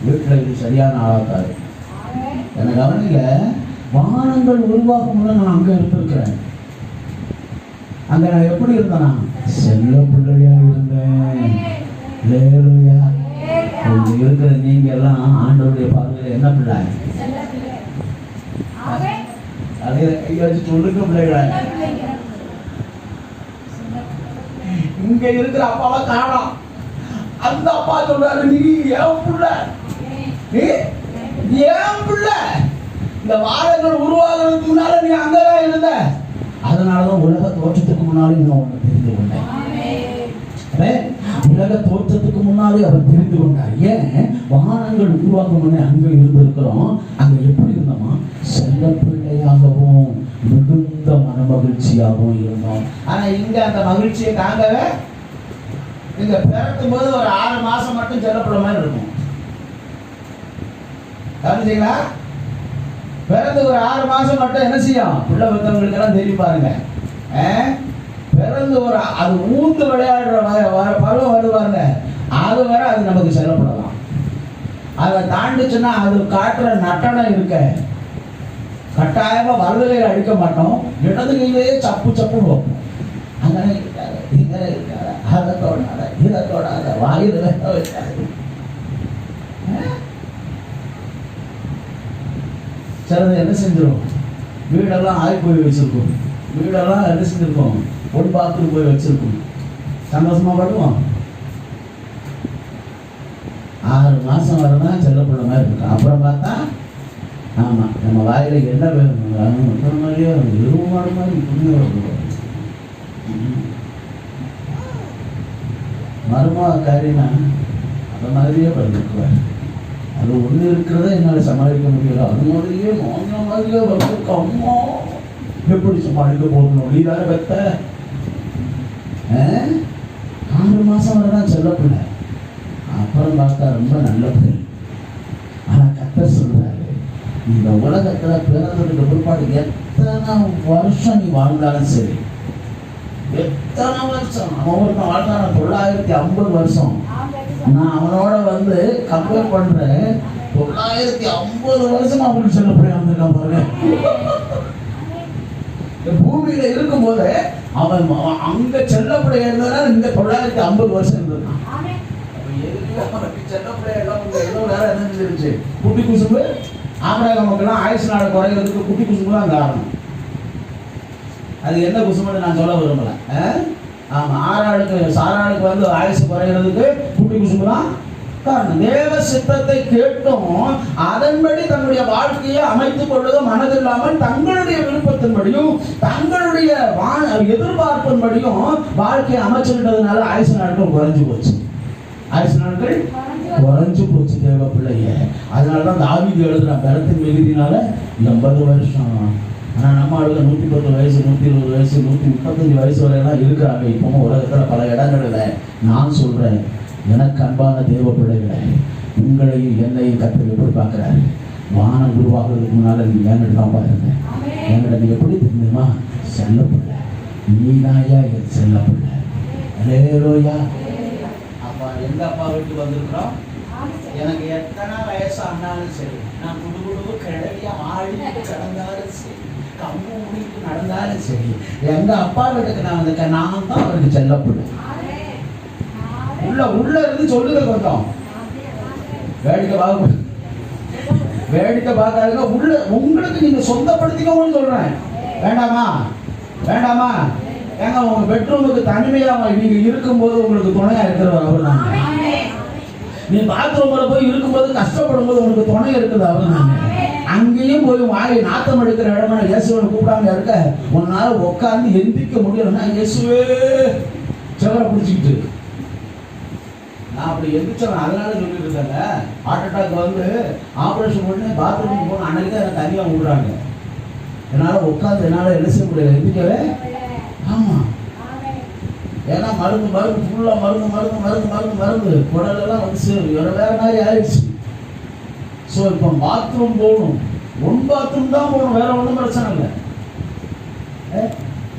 Speaker 2: வீட்டுல இது சரியான ஆளாத்தாரு. எனக்கு கவனிங்க, வானங்கள் உருவாக்கும் நான் அங்க இருந்திருக்கிறேன். அங்க நான் எப்படி இருந்தேனா? செல்ல பிள்ளையா இருந்தேன். அல்லேலூயா. இங்க இருக்கிற நீங்க எல்லாம் ஆண்டவருடைய பார்வையில என்ன பிள்ளை? அதே கையாச்சு சொல்லுங்க பிள்ளைகளா. இங்க இருக்கிற அப்பாவை காணோம். அந்த அப்பா சொல்றாரு, நீ ஏன் பிள்ளை, நீ ஏன் பிள்ளை. இந்த வாரங்கள் உருவாகிறதுக்கு முன்னால நீ அங்கதான் இருந்த. அதனாலதான் உலக தோற்றத்துக்கு முன்னாலே நான் உன்னை தெரிந்து கொண்டேன். உலக தோற்றத்துக்கு முன்னாலே அவர் தெரிந்து கொண்டார். ஏன்? வானங்கள் உருவாக்கும் முன்னே அங்க இருந்திருக்கிறோம். அங்க எப்படி இருந்தோமா? செல்ல பிள்ளையாகவும் மிகுந்த மனமகிழ்ச்சியாகவும் இருந்தோம். ஆனா இங்க அந்த மகிழ்ச்சியை தாங்கவே, இங்க பிறக்கும் போது ஒரு 6 மாசம் மட்டும் செல்லப்பட மாதிரி இருக்கும். கவனிச்சீங்களா? பிறந்து ஒரு 6 மாசம் மட்டும் என்ன செய்யும்? பிள்ளை பெற்றவங்களுக்கு எல்லாம் தெரியும் பாருங்க. பிறந்து ஒரு அது ஊந்து விளையாடுற பருவம் வருவாங்க, அது வரை அது நமக்கு செல்லப்படலாம். அதை தாண்டிச்சுன்னா அது காட்டுற நட்டனம் இருக்க கட்டாயமா வலது கையில அடிக்க மாட்டோம், இடது கையிலேயே சப்பு சப்புன்னு வைப்போம். அங்கே இருக்காது, இங்கே இருக்காது, அதை தொடாத, இதை தொடாத, வாயில் வைக்காது. சிலது என்ன செஞ்சிடும், வீடெல்லாம் ஆய் போய் வச்சிருக்கோம், வீடெல்லாம் என்ன செஞ்சிருக்கோம், ஒரு பாத்ரூம் போய் வச்சிருக்கோம். சந்தோஷமா படுவோம். 6 மாசம் வரதான் செல்ல பிள்ளை மாதிரி இருக்கும். அப்புறம் பார்த்தா ஆமா நம்ம வாயில என்ன வேணும் மாதிரியே எருவு மாடு மாதிரி புண்ணிய மருமா காரினா அந்த மாதிரியே பண்ணிருக்குவார். அது ஒண்ணு இருக்கிறத என்னால சமாளிக்க முடியல, அது மாதிரியே நோங்க மாதிரியே வந்திருக்க. அம்மா எப்படி சமாளிக்க போகணும், நீ தானே பெத்த. 6 மாசம் வரதான் செல்ல பிள்ளை. அப்புறம் பார்த்தா ரொம்ப நல்ல பிள்ளை. ஆனா கர்த்தர் சொல்றாரு, இந்த உலகத்துல பிறந்ததுக்கு பிற்பாடு எத்தனை வருஷம் நீ வாழ்ந்தாலும் சரி, எத்தனை வருஷம் அவன் ஒருத்தன் வாழ்ந்தான 950 வருஷம். நான் அவனோட வந்து கம்பேர் பண்றேன். 950 வருஷம் அவனுக்கு சொல்ல போய் வந்திருக்கான் பாருங்க. பூமியில இருக்கும் போது அவன் அங்க செல்லப்படைய இருந்ததுனால இந்த 950 வருஷம் இருந்திருக்கான். குட்டி குசும்பு ஆம்பளை மக்கள்லாம் ஆயுசு நாளை குறைகிறதுக்கு குட்டி குசும்பு தான் காரணம். அது என்ன குசும்புன்னு நான் சொல்ல விரும்பல. ஆமா, சாராளுக்கு வந்து ஆயுசு குறைகிறதுக்கு குட்டி குசும்பு தான் காரணம். தேவ சித்தத்தை கேட்டும் அதன்படி தன்னுடைய வாழ்க்கையை அமைத்துக் கொள்வதும் மனதில்லாமல் தங்களுடைய விருப்பத்தின்படியும் தங்களுடைய எதிர்பார்ப்பின்படியும் வாழ்க்கையை அமைச்சுக்கிட்டதுனால ஆயுசு நாட்கள் குறைஞ்சு போச்சு. ஆயுசு நாட்கள் குறைஞ்சு போச்சு தேவ பிள்ளைய. அதனாலதான் தாவீது எழுதுறான், பலத்தின் மிகுதினால 80 வருஷம். ஆனா நம்ம ஆளுங்க 110 வயசு, 120 வயசு, 135 வயசு வரையெல்லாம் இருக்கிறாங்க. இப்பவும் உலகத்துல பல இடங்கள்ல. நான் சொல்றேன், எனக்கு அன்பான தேவ பிள்ளைகளை, உங்களையும் என்னையும் கர்த்தர் எப்படி பார்க்கிறாரு. வானம் உருவாக்குறதுக்கு முன்னால நீ என்கிட்ட தான் பாருங்க. என்கிட்ட நீ எப்படி தெரியுமா, செல்ல பிள்ளை, நீ தாயா என் செல்ல பிள்ளை. அல்லேலூயா. எங்க அப்பா வீட்டுக்கு வந்திருக்கிறோம். எனக்கு எத்தனை வயசு ஆனாலும் சரி, நான் குடுகுடு கிழவியா ஆடி கிடந்தாலும் சரி, கம்பு முடிட்டு நடந்தாலும் சரி, எங்க அப்பா வீட்டுக்கு நான் வந்திருக்கேன். நான் தான் அவருக்கு செல்லப்பிள்ளை. உள்ள இருந்து சொல்லுங்க கொஞ்சம். வேடிக்கை பார்க்காதுங்க. உள்ள உங்களுக்கு நீங்க சொந்தப்படுத்திக்கணும்னு சொல்றேன். வேண்டாமா வேண்டாமா? ஏங்க உங்க பெட்ரூமுக்கு தனிமையா நீங்க இருக்கும்போது உங்களுக்கு துணையா இருக்கிறவர் அவர் தான். நீ பாத்ரூம்ல போய் இருக்கும்போது கஷ்டப்படும் போது உங்களுக்கு துணை இருக்குது அவர் தான். அங்கேயும் போய் வாய் நாத்தம் எடுக்கிற இடமா இயேசுவை கூப்பிடாம இருக்க உன்னால உட்கார்ந்து எந்திரிக்க முடியலன்னா இயேசுவே செவரை பிடிச்சிக்கிட்டு நான் அப்படி எந்திரிச்சவன். அதனால சொல்லிட்டு இருக்காங்க, ஹார்ட் அட்டாக் வந்து ஆபரேஷன் பண்ணி பாத்ரூமுக்கு போன அன்னைக்கு தான் எனக்கு தனியா விடுறாங்க. என்னால உட்காந்து என்னால என்ன செய்ய முடியல, எந்திரிக்கவே. ஆமா, ஏன்னா மருந்து ஃபுல்லா மருந்து குடலெல்லாம் வந்து சேரும், வேற மாதிரி ஆயிடுச்சு. ஸோ இப்போ பாத்ரூம் போகணும், 1 பாத்ரூம் தான் போகணும், வேற ஒன்றும் பிரச்சனை இல்லை.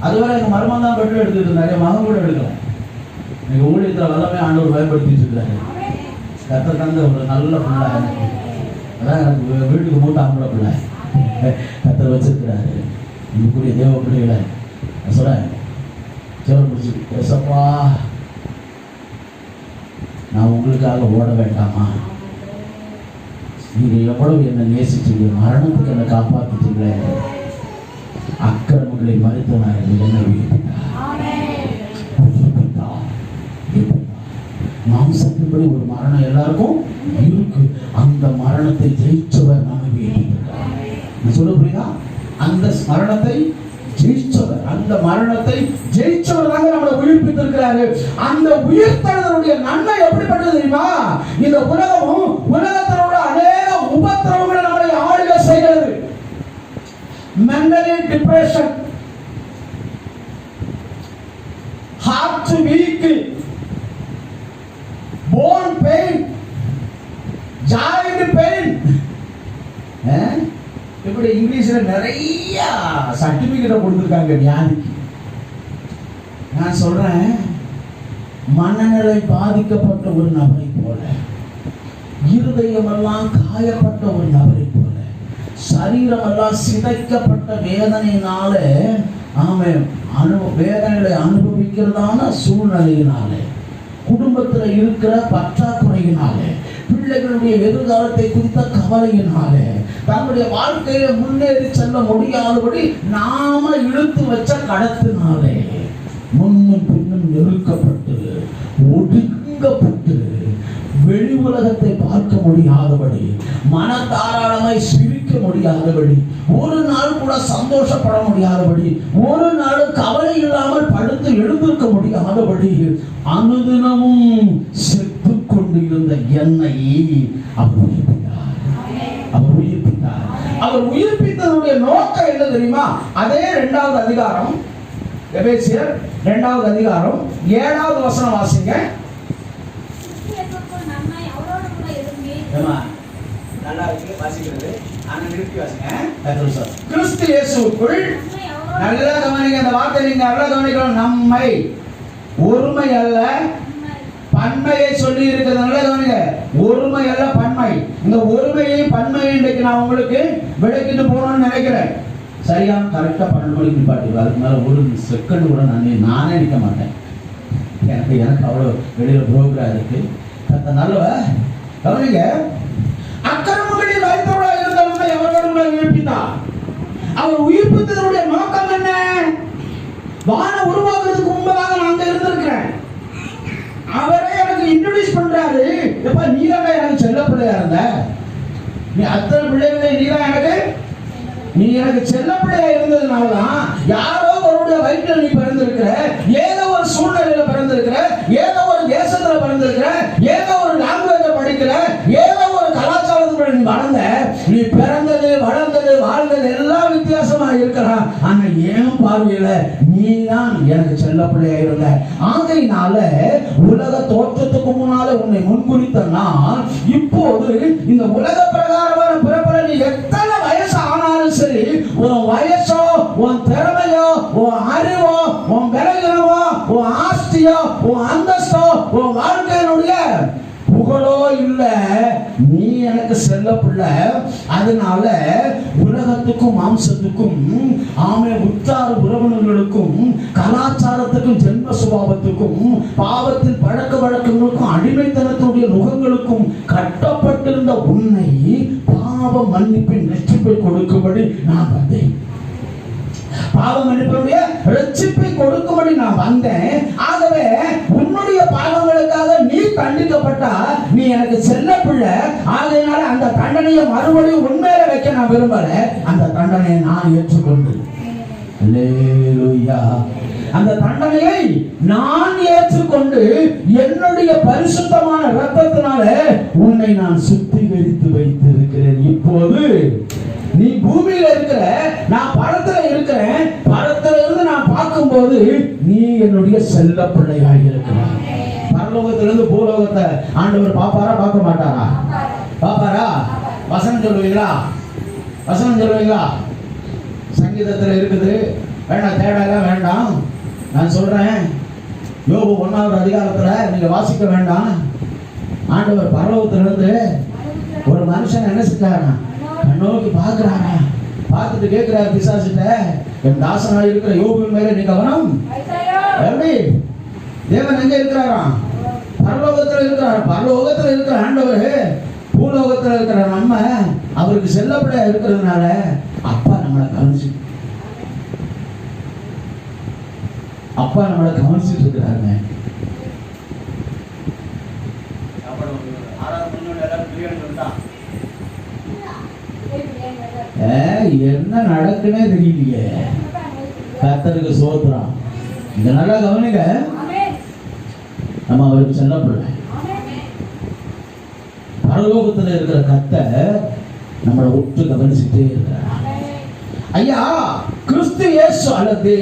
Speaker 2: அதுவரை எங்கள் மருமகன் தான் பெட்ரோல் எடுத்துட்டு இருந்தாரு, மகன் கூட எடுக்கல. எங்கள் ஊழியத்தில் எல்லாமே ஆண்டவர் பயன்படுத்திட்டு இருக்காரு. கத்த தந்த ஒரு நல்ல பிள்ளை எனக்கு. அதான் எனக்கு வீட்டுக்கு மூத்த ஆம்பளை பிள்ளை கத்தர் வச்சிருக்கிறாரு. இங்கக்கூடிய தேவ பிள்ளைகளை சொல்றேன், சேவை பிடிச்சி பேசப்பா, நான் உங்களுக்காக ஓட வேண்டாமா? நீங்க எவ்வளவு என்ன நேசிச்சீங்க, மரணத்துக்கு என்ன காப்பாற்றிட்டீங்களே, அக்கிரமங்களை மறுத்து நான் என்ன மாம்சத்தின்படி ஒரு மரணம் எல்லாருக்கும் இருக்கு. அந்த மரணத்தை ஜெயிச்சவர் நம்ம சொல்ல புரியுதா? அந்த மரணத்தை ஜெயிச்சவர், அந்த மரணத்தை ஜெயிச்சவர் தாங்க நம்மளை உயிர்ப்பித்திருக்கிறாரு. அந்த உயிர்த்தெழுதலுடைய நன்மை எப்படிப்பட்டது தெரியுமா? இந்த உலகமும் உலகத்தினோட அநேக உபத்திரவங்களை நம்மளை ஆளுகை செய்கிறது. Mentally depression, heart weak, bone pain, joint pain, இப்படி இங்கிலீஷ்ல நிறைய சர்டிபிகேட் கொடுத்துருக்காங்க வியாதிக்கு. நான் சொல்றேன், மனநிலை பாதிக்கப்பட்ட ஒரு நபரை போல, இருதயமெல்லாம் காயப்பட்ட ஒரு நபரை போல,
Speaker 1: சரீரம் எல்லாம் சிதைக்கப்பட்ட வேதனையினால வேதனைகளை அனுபவிக்கிறதான சூழ்நிலையினாலே, குடும்பத்துல இருக்கிற பற்றாக்குறையினாலே, பிள்ளைகளுடைய எதிர்காலத்தை குறித்த கவலையினாலே, தன்னுடைய வாழ்க்கையில முன்னேறி செல்ல முடியாதபடி நாம இழுத்து வச்ச கடத்தினாலே முன்னும் பின்னும் நெருக்கப்பட்டு ஒடுங்கப்பட்டு வெளி உலகத்தை பார்க்க முடியாதபடி, மனதாராளமாய் சிரிக்க முடியாதபடி, ஒரு நாள் கூட சந்தோஷப்பட முடியாதபடி, ஒரு நாள் கவலை இல்லாமல் படுத்து எழுந்திருக்க முடியாதபடி அனுதினமும் செத்து கொண்டிருந்த என்னை அவர் உயிர்ப்பித்தார். அவர் உயிர்ப்பித்தார். அவர் உயிர்ப்பித்ததுடைய நோக்கம் என்ன தெரியுமா? அதே 2வது அதிகாரம், எபேசியர் 2வது அதிகாரம் 7வது வசனம் வாசிங்க. நல்லா இருக்கு வாசிக்கிறது. ஆனா நிறுத்தி வாசிங்க. கிறிஸ்து இயேசுவுக்குள், நல்லா கவனிங்க அந்த வார்த்தை, நீங்க நல்லா கவனிக்கணும். நம்மை, ஒருமை அல்ல பன்மையை சொல்லி இருக்கிறது. நல்லா கவனிங்க, ஒருமை அல்ல பன்மை. இந்த ஒருமையையும் பன்மையை இன்றைக்கு நான் உங்களுக்கு விளக்கிட்டு போகணும்னு நினைக்கிறேன். சரியா கரெக்டா 12 மணிக்கு நிப்பாட்டு. அதுக்கு மேல ஒரு செகண்ட் கூட நானே நிற்க மாட்டேன். எனக்கு அவ்வளவு வெளியில புரோகிராம் இருக்கு. நல்லவ கவனிங்க, அக்கிரமங்களில் மரித்தவர்களாக இருந்த நம்மை அவர்களுடைய உயிர்ப்பித்தார். அவர் உயிர்ப்பித்ததனுடைய நோக்கம் என்ன? வானம் உருவாக்குறதுக்கு முன்பதாக நான் அங்க இருந்திருக்கிறேன். அவரே எனக்கு இன்ட்ரோடியூஸ் பண்றாரு. எப்ப நீதான் எனக்கு செல்ல பிள்ளையா இருந்த, நீ அத்தனை பிள்ளைகளே நீ எனக்கு செல்ல பிள்ளையா இருந்ததுனாலதான் யாரோ அவருடைய வயிற்றில் நீ பிறந்திருக்கிற, ஏதோ ஒரு சூழ்நிலையில பிறந்திருக்கிற, ஏதோ ஒரு தேசத்துல பிறந்திருக்கிற, ஏதோ ஒரு லாங்குவேஜ படிக்கிற, ஏதோ ஒரு கலாச்சாரத்துல நீ வளர்ந்த. நீ பிறந்தது, வளர்ந்தது, வாழ்ந்தது எல்லாம் வித்தியாசமா இருக்கலாம். ஆனா ஏன் பார்வையில நீதான் எனக்கு செல்ல பிள்ளையா இருந்த. ஆகையினால உலக தோற்றத்துக்கு முன்னால உன்னை முன்குறித்த நான் இப்போது இந்த உலக பிரகாரமான பிறப்பில நீ எத்தனை வயசு ஆனாலும் சரி, உன் வயசோ, உன் திறமையோ, உன் அறிவோ, உன் விலகினமோ, உன் ஆஸ்தியோ, உன் அந்தஸ்தோ, உன் வாழ்க்கையினுடைய புகழோ இல்ல, நீ எனக்கு செல்ல பிள்ளை. அதனால உலகத்துக்கும் மாம்சத்துக்கும், உற்றார உறவினர்களுக்கும், கலாச்சாரத்துக்கும், ஜென்ம சுபாவத்துக்கும், பாவத்தின் பழக்க வழக்கங்களுக்கும், அடிமைத்தனத்துடைய நுகங்களுக்கும் கட்டப்பட்டிருந்த உன்னை பாவ மன்னிப்பின் ரட்சிப்பை கொடுக்கும்படி நான் வந்தேன். பாவ மன்னிப்புடைய ரட்சிப்பை கொடுக்கும்படி நான் வந்தேன். ஆகவே உன்னுடைய பாவங்களுக்காக நீ தண்டிக்கப்பட்டா நீ எனக்கு செல்ல பிள்ளை. ஆகையினால அந்த தண்டனையை மறுபடியும் உண்மையில வைக்க நான் விரும்பல. அந்த தண்டனையை நான் ஏற்றுக்கொண்டு, அல்லேலூயா, அந்த தண்டனையை நான் ஏற்றுக்கொண்டு என்னுடைய பரிசுத்தமான இரத்தத்தினால உன்னை நான் சுத்திகரித்து வைத்திருக்கிறேன். இப்போது நீ பூமியில இருக்கிற, நான் பரத்துல இருக்கிறேன். பரத்துல இருந்து நான் பார்க்கும்போது நீ என்னுடைய செல்ல பிள்ளையாக இருக்கிறாய். பரலோகத்திலிருந்து பூலோகத்தை ஆண்டவர் பாப்பாரா பார்க்க மாட்டாரா? பாப்பாரா? வசனம் சொல்லுவீங்களா? வசனம் சொல்லுவீங்களா? சங்கீதத்தில் இருக்குது. வேண்டாம், தேடலாம் வேண்டாம். நான் சொல்றேன், யோபு 1வது அதிகாரத்துல நீங்க வாசிக்க வேண்டாம். ஆண்டவர் பரலோகத்திலிருந்து ஒரு மனுஷன் என்ன செஞ்சாரா? கண்ணோக்கி பார்க்கிறாரா? பார்த்துட்டு கேட்கிறாரு பிசாசிட்ட, என் தாசனா இருக்கிற யோபுவின் மேல நீ கவனம். எப்படி? தேவன் எங்க இருக்கிறாரா? பரலோகத்துல இருக்கிறார். பரலோகத்துல இருக்கிற ஆண்டவர் பூலோகத்துல இருக்கிற நம்ம அவருக்கு செல்லப்படியா இருக்கிறதுனால அப்பா நம்மளை கவனிச்சு கவனிச்சுட்டு இருக்கிறாருங்க. என்ன நடக்குன்னே தெரியலையே. கர்த்தருக்கு ஸ்தோத்திரம். இந்த நல்லா கவனிங்க, நம்ம அவருக்கு செல்லப்படல. பரலோகத்தில் இருக்கிற கர்த்தர் நம்மளை ஒட்டு கவனிச்சுட்டே இருக்கிறார். ஐயா, கிறிஸ்து இயேசு அல்லது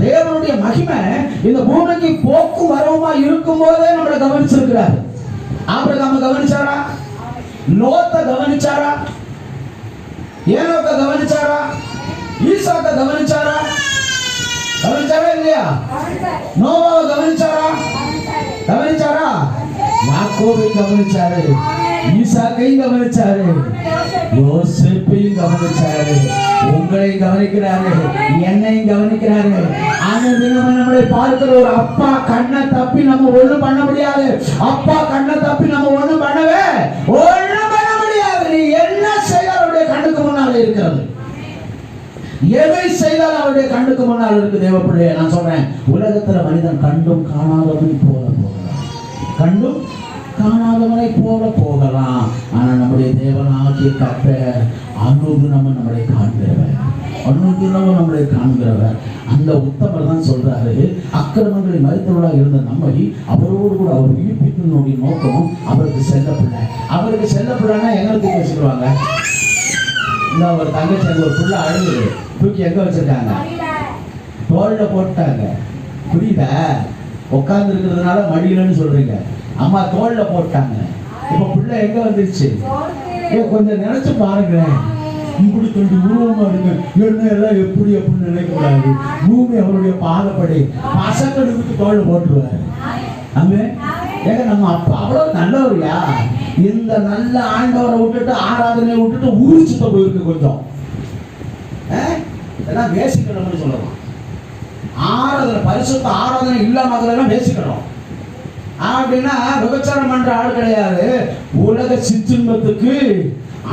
Speaker 1: தேவனுடைய மகிமை இந்த பூமிக்கு போக்கு வரவுமா இருக்கும் போதே நம்மளை கவனிச்சிருக்கிறார். ஆபிரகாமை கவனிச்சாரா? லோத்தை கவனிச்சாரா? ஏனோக்க கவனிச்சாரா? ஈசாக்க கவனிச்சாரா? கவனிச்சாரா இல்லையா? நோவாவை கவனிச்சாரா? கவனிச்சாரா? யாக்கோபை கவனிச்சாரு.
Speaker 2: ஈசாக்கையும் கவனிச்சாரு, யோசேப்பையும் கவனிச்சாரு, உங்களையும் கவனிக்கிறாரு, என்னையும் கவனிக்கிறாரு. நம்மளை பார்க்கிற ஒரு அப்பா கண்ணை தப்பி நம்ம ஒண்ணும் பண்ண முடியாது. அப்பா கண்ணை தப்பி நம்ம ஒண்ணும் பண்ண முடியாது. நீ என்ன செய்தால் அவருடைய கண்ணுக்கு முன்னால இருக்கிறது, எதை செய்தால் அவருடைய கண்ணுக்கு முன்னால் இருக்கு. தேவப்பிள்ளைய நான் சொல்றேன், உலகத்துல மனிதன் கண்டும் காணாதவனை போல போகலாம், கண்டும் காணாதவனை போல போகலாம். ஆனா நம்முடைய தேவனாகிய கர்த்தர் அனுதினமும் நம்மளை காண்கிறவர், அனுதினமும் நம்மளை காண்கிறவர். அந்த உத்தமர் தான் சொல்றாரு, அக்கிரமங்களை மறுத்தவர்களாக இருந்த நம்மை அவரோடு கூட அவர் உயிர்ப்பித்தனுடைய நோக்கமும் அவருக்கு செல்லப்பிள்ளை. அவருக்கு செல்லப்பிள்ளைன்னா எங்களுக்கு வச்சுருவாங்க. இந்த ஒரு தங்கச்சி ஒரு புள்ள அழுகுது, தூக்கி எங்க வச்சிருக்காங்க, தோல்ல போட்டாங்க. புரியுத? உட்கார்ந்து இருக்கிறதுனால மடியிலன்னு சொல்றீங்க, அம்மா தோல்ல போட்டாங்க. இப்ப புள்ள எங்க வந்துருச்சு? கொஞ்சம் நினைச்சு பாருங்களேன், இப்படி கொஞ்சம் உருவமா இருக்கு, என்ன எல்லாம் எப்படி அப்படின்னு நினைக்க கூடாது. பூமி அவருடைய பாதப்படி பசங்களுக்கு தோல்ல போட்டுருவாரு. ஏங்க நம்ம அப்பா அவ்வளவு நல்லவரியா? இந்த நல்ல ஆண்டவரை விட்டுட்டு ஆராதனையை விட்டுட்டு ஊரிச்சுட்ட போயிருக்கு கொஞ்சம். இதெல்லாம் பேசிக்கணும்னு சொல்லலாம். ஆராதனை, பரிசுத்த ஆராதனை இல்லாம பேசிக்கணும். அப்படின்னா விபச்சாரம் பண்ற ஆள் கிடையாது, உலக சிற்றின்பத்துக்கு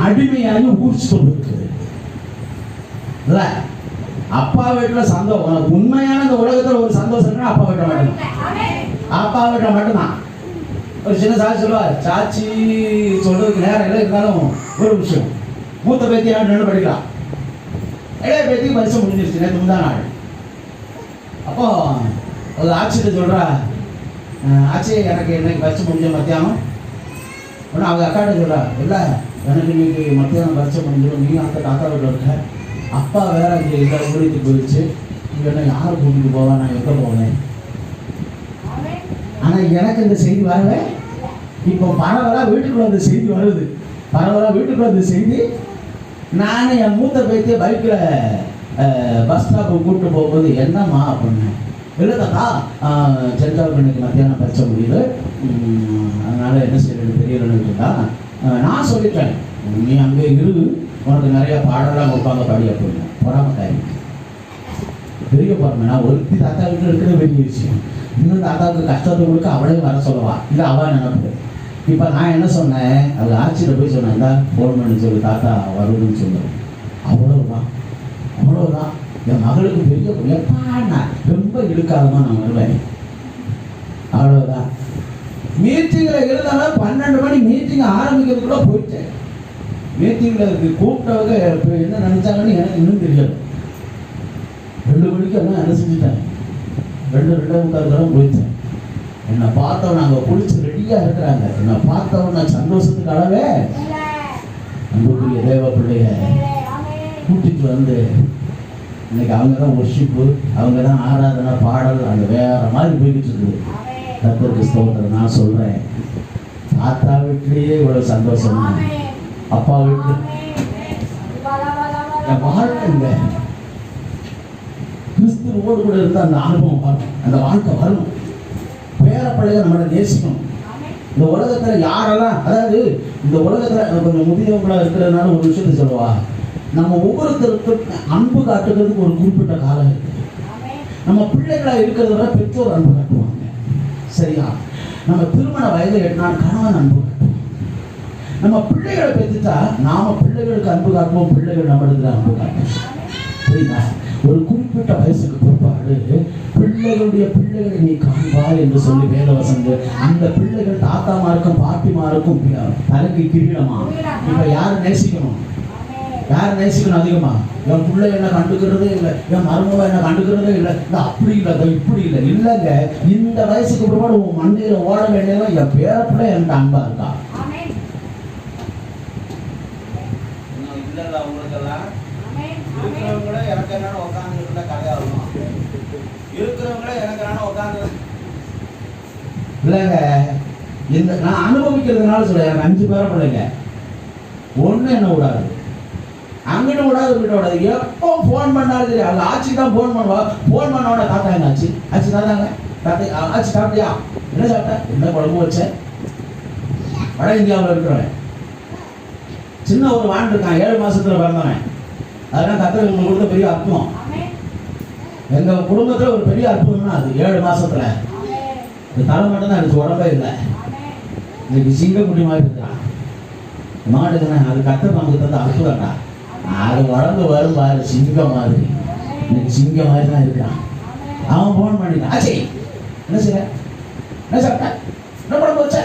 Speaker 2: அடிமையாகி ஊரிச்சுட்டு போயிருக்கு. அப்பா வீட்டுல சந்தோஷம், உண்மையான இந்த உலகத்துல ஒரு சந்தோஷம் அப்பா வீட்டை மட்டும்தான், அப்பா வீட்டை மட்டும்தான். ஒரு சின்ன சாட்சி சொல்லுவார், சாட்சி சொல்றதுக்கு நேரம் இல்லை, இருந்தாலும் ஒரு விஷயம். மூத்த பேத்தி ஆண்டு படிக்கலாம், இளைய பேத்திக்கு பரிசு முடிஞ்சிருச்சு நேற்று முந்தா நாள். அப்போ ஒரு ஆட்சியிட்ட சொல்றா, ஆட்சி எனக்கு இன்னைக்கு பரிசு முடிஞ்ச மத்தியானம். உடனே அவங்க அக்காட்ட சொல்றா, இல்லை எனக்கு இன்னைக்கு மத்தியானம் பரிசு முடிஞ்சிடும், நீ அந்த தாத்தா வீட்டில் இருக்க, அப்பா வேற இங்கே இல்லை ஊருக்கு போயிடுச்சு, இங்கே என்ன யாரை கூட்டிட்டு போவேன், நான் எங்கே போவேன்? ஆனா எனக்கு இந்த செய்தி வரவே, இப்போ பரவலா வீட்டுக்குள்ள அந்த செய்தி வருது, பரவலா வீட்டுக்குள்ள அந்த செய்தி. நானும் என் மூத்த பேத்திய பைக்கில் பஸ் ஸ்டாப்புக்கு கூப்பிட்டு போகும்போது, என்னம்மா அப்படின்னு, இல்லை தாத்தா செஞ்சாவுக்கு இன்னைக்கு மத்தியானம் பரிச முடியுது, அதனால என்ன செய்யறது தெரியலன்னு இருக்கா. நான் சொல்லிட்டேன், நீ அங்கே இரு, உனக்கு நிறைய பாடலாம் கொடுப்பாங்க படி அப்படின்னு. பொறாமக்காரி பெரிய பொறாமை. நான் ஒருத்தி தாத்தா வீட்டில் இருக்கிறது பெரிய விஷயம், இன்னும் தாத்தாவுக்கு கஷ்டத்தை கொடுக்க அவளையும் வர சொல்லவா, இது அவன் நினைப்பு. இப்போ நான் என்ன சொன்னேன், அது ஆட்சியில் போய் சொன்னேன், இந்த ஃபோன் பண்ணி சொல்லி தாத்தா வருதுன்னு சொல்லுவேன். அவ்வளவுதான், அவ்வளவுதான். என் மகளுக்கு பெரிய எப்பாண்ணா ரொம்ப இழுக்காதமா நான் வருவேன், அவ்வளவுதான். மீட்டிங்கில் இருந்தாலும் 12 மணி மீட்டிங் ஆரம்பிக்கிறதுக்குள்ள போயிட்டேன். மீட்டிங்கில் இருக்கு கூப்பிட்டவங்க என்ன நினைச்சாங்கன்னு எனக்கு இன்னும் தெரியாது. 2 மணிக்கு எல்லாம் என்ன செஞ்சுட்டேன், 2:45 போயிட்டேன். என்னை பார்த்தவன் அங்கே குளிச்சு ரெடியாக இருக்கிறாங்க, என்னை பார்த்தவன் நான் சந்தோஷத்துக்கு அளவே அன்புக்குரிய தேவ பிள்ளைய கூட்டிட்டு வந்து இன்னைக்கு அவங்க தான் ஒர்ஷிப்பு, அவங்க தான் ஆராதனை பாடல், அந்த வேற மாதிரி போய்கிட்டு இருக்குது. கர்த்தருக்கு ஸ்தோத்திரம். நான் சொல்றேன், தாத்தா வீட்லேயே இவ்வளவு சந்தோஷம், அப்பா வீட்டு வாழ்க்கை கிறிஸ்துவோடு கூட இருந்த அந்த அனுபவம் வரும், அந்த வாழ்க்கை வரணும். பேர பிள்ளைய நம்மளை நேசிக்கணும். இந்த உலகத்துல யாரெல்லாம், அதாவது இந்த உலகத்துல கொஞ்சம் முதியவங்களா இருக்கிறதுனால ஒரு விஷயத்தை சொல்லுவா, நம்ம ஒவ்வொருத்தருக்கும் அன்பு காட்டுறதுக்கு ஒரு குறிப்பிட்ட காலம் இருக்கு. நம்ம பிள்ளைகளா இருக்கிறத விட பெற்றோர் அன்பு காட்டுவாங்க, சரியா? நம்ம திருமண வயதை எட்டினால் கணவன் அன்பு காட்டுவோம். நம்ம பிள்ளைகளை பெற்றுட்டா நாம பிள்ளைகளுக்கு அன்பு காட்டுவோம், பிள்ளைகள் நம்மளுக்கு அன்பு காட்டுவோம், புரியுதா? ஒரு குறிப்பிட்ட வயசுக்கு பிற்பாடு பிள்ளைகளுடைய பிள்ளைகளை நீ காண்பாய் என்று சொல்லி வேதவசனம். அந்த பிள்ளைகள் தாத்தாமாருக்கும் பாட்டிமாருக்கும் தலைக்கு கிரீடமா. இப்ப யார் நேசிக்கணும், யார் நேசிக்கணும் அதிகமா? என் பிள்ளை என்ன கண்டுக்கிறதே இல்லை, என் மருமக என்ன கண்டுக்கிறதே இல்லை, இந்த அப்படி இல்லை, இப்படி இல்லை, இல்லைங்க. இந்த வயசுக்கு பிற்பாடு உன் மண்டையில ஓட வேண்டியதான் என் பேர பிள்ளை என்கிட்ட அன்பா இருக்கா. இருக்கிறவங்கள எனக்கு என்னன்னு உட்காந்து இருந்தா கதையாகும், இருக்கிறவங்கள எனக்கு என்னன்னு உட்காந்து இல்லைங்க. இந்த நான் அனுபவிக்கிறதுனால சொல்ல, எனக்கு 5 பேரை பிள்ளைங்க, ஒண்ணு என்ன விடாது, அங்கிட்ட விடாது, இங்கிட்ட விடாது. எப்போ ஃபோன் பண்ணாலும் சரி, அது ஆட்சி தான் ஃபோன் பண்ணுவா. ஃபோன் பண்ணோட தாத்தா என்ன ஆச்சு, ஆச்சு தாத்தாங்க, தாத்தா ஆச்சு சாப்பிட்டியா, என்ன சாப்பிட்ட, என்ன குழம்பு வச்ச,
Speaker 1: வட இந்தியாவில் இருக்கிறவன் சின்ன ஒரு வான் இருக்கான், 7 மாசத்துல பிறந்தவன். அதெல்லாம் கர்த்தர் உங்களுக்கு கொடுத்த பெரிய அற்புதம். எங்க குடும்பத்துல ஒரு பெரிய அற்புதம்னா அது 7 மாசத்துல தலை மட்டும் தான் அடிச்சு, உடம்பே இல்லை. இன்னைக்கு சிங்கக்குட்டி மாதிரி இருக்கிறான். மாடு தானே, அது கர்த்தர் நமக்கு தந்த அற்புதம்டா. அது வளர்ந்து வரும் பாரு, சிங்கம் மாதிரி. இன்னைக்கு சிங்கம் மாதிரி தான் இருக்கிறான். அவன் போன் பண்ணிட்டான், ஆச்சி என்ன செய்ய, என்ன சாப்பிட்ட, என்ன படம் போச்ச,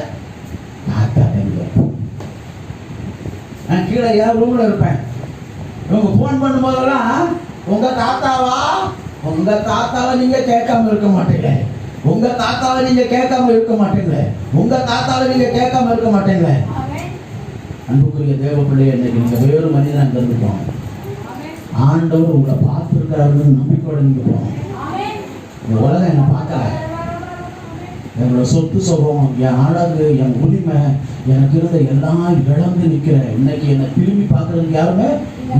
Speaker 1: நான் கீழே ஏன் ரூம்ல இருப்பேன். இவங்க போன் பண்ணும் போதெல்லாம் உங்க தாத்தாவை நீங்க கேட்காம இருக்க மாட்டீங்க, உங்க தாத்தாவை நீங்க கேட்காம இருக்க மாட்டீங்க, உங்க தாத்தாவை நீங்க கேட்காம இருக்க மாட்டீங்க. அன்புக்குரிய தேவ பிள்ளையை இன்னைக்கு நீங்க வேறு மனிதன் அங்க இருந்து போகணும். ஆண்டவர் உங்களை பார்த்துருக்காருன்னு நம்பிக்கையோட நீங்க போகணும். இந்த உலகம் என்னை பார்க்கல, என்னோட சொத்து சுகம், என் அழகு, என் உரிமை, எனக்கு இருந்த எல்லாம் இழந்து நிற்கிறேன். இன்னைக்கு என்னை திரும்பி பார்க்கறதுக்கு யாருமே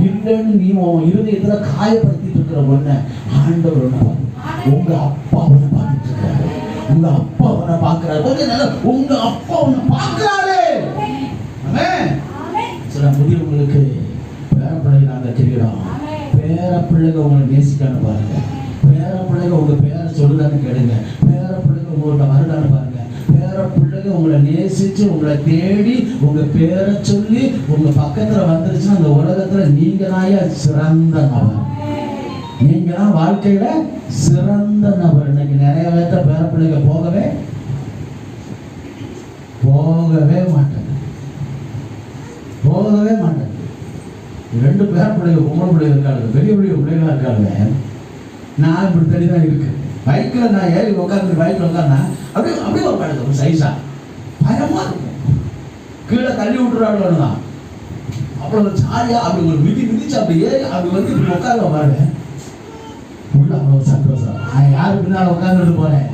Speaker 1: இல்லைன்னு நீ உன் இருதயத்துல காயப்படுத்திட்டு இருக்கிற ஒண்ணு ஆண்டவர் உங்க அப்பா உன்னை பார்த்துட்டு இருக்காரு. உங்க அப்பா உன்னை பார்க்கிறாரு. உங்க அப்பா உன்னை பார்க்கிறாரு. சில முதியவங்களுக்கு பேரப்பிள்ளைங்க நாங்கள் தெரியும். பேரப்பிள்ளைங்க உங்களை நேசிக்கான்னு பாருங்க. பேரப்பிள்ளைங்க உங்க பேரை சொல்லுதான்னு கேளுங்க. பேரப்பிள்ளைங்க உங்கள்கிட்ட வருதான்னு பாருங்க. பேரப்பிள்ளைங்க உங்களை நேசிச்சு உங்களை தேடி உங்க பேரை சொல்லி உங்க பக்கத்துல வந்துருச்சுன்னா அந்த உலகத்துல நீங்க தான் சிறந்த நபர். நீங்க தான் வாழ்க்கையில சிறந்த நபர். இன்னைக்கு நிறைய பேர்த்த பேரப்பிள்ளைங்க போகவே மாட்டேன். 2 பேரப்பிள்ளைங்க பொம்பளை பிள்ளைங்க இருக்காங்க, பெரிய பெரிய பிள்ளைங்களா இருக்காங்க. நான் இப்படி தனிதான் இருக்கு. பைக்கில் நான் ஏறி உட்காந்து பைக்கில் உட்காந்தா அப்படியே ஒரு பழக்கம் ஒரு சைஸா பயமா இருக்கும். கீழே தள்ளி விட்டுறாங்க தான் அவ்வளோ ஜாலியா அப்படி ஒரு மிதிச்சு அப்படி ஏறி அப்படி வந்து இப்படி உட்கார பாருங்க. உள்ள அவ்வளோ சந்தோஷம். நான் யாரு பின்னால் உட்காந்துட்டு போறேன்.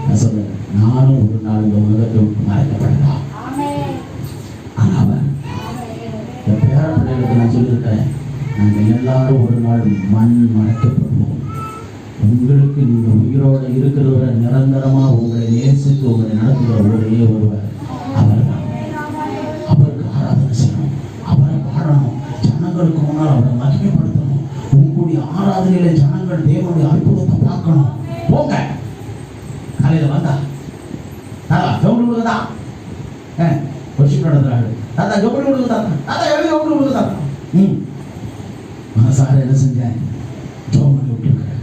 Speaker 1: நான் சொல்றேன், நானும் ஒரு நாள் இந்த உலகத்தை மறைக்கப்படலாம். அவன் என் பேர பிள்ளைகளுக்கு நான் சொல்லியிருக்கிறேன், நாங்கள் எல்லாரும் ஒரு நாள் மண் மறைக்கப்படுவோம். உங்களுக்கு நீங்கள் உயிரோடு இருக்கிறவரை நிரந்தரமா உங்களை நேசித்து உங்களை நடத்துகிற ஒரே ஒருவர் அவர் தான். அவருக்கு ஆராதனை செய்யணும், அவரை பாடணும், ஜனங்களுக்கு முன்னால் அவரை மகிமைப்படுத்தணும். உங்களுடைய ஆராதனையில ஜனங்கள் தேவனுடைய அற்புதத்தை பார்க்கணும். போங்க காலையில் வந்தா ஜவுளி கொடுக்குதா வருஷம் நடத்துறாரு. தாத்தா ஜவுளி கொடுக்குதா, தாத்தா எழுதி ஜவுளி கொடுக்குதா. மனசார என்ன செஞ்சேன், ஜோம் பண்ணி விட்டுருக்கிறேன்.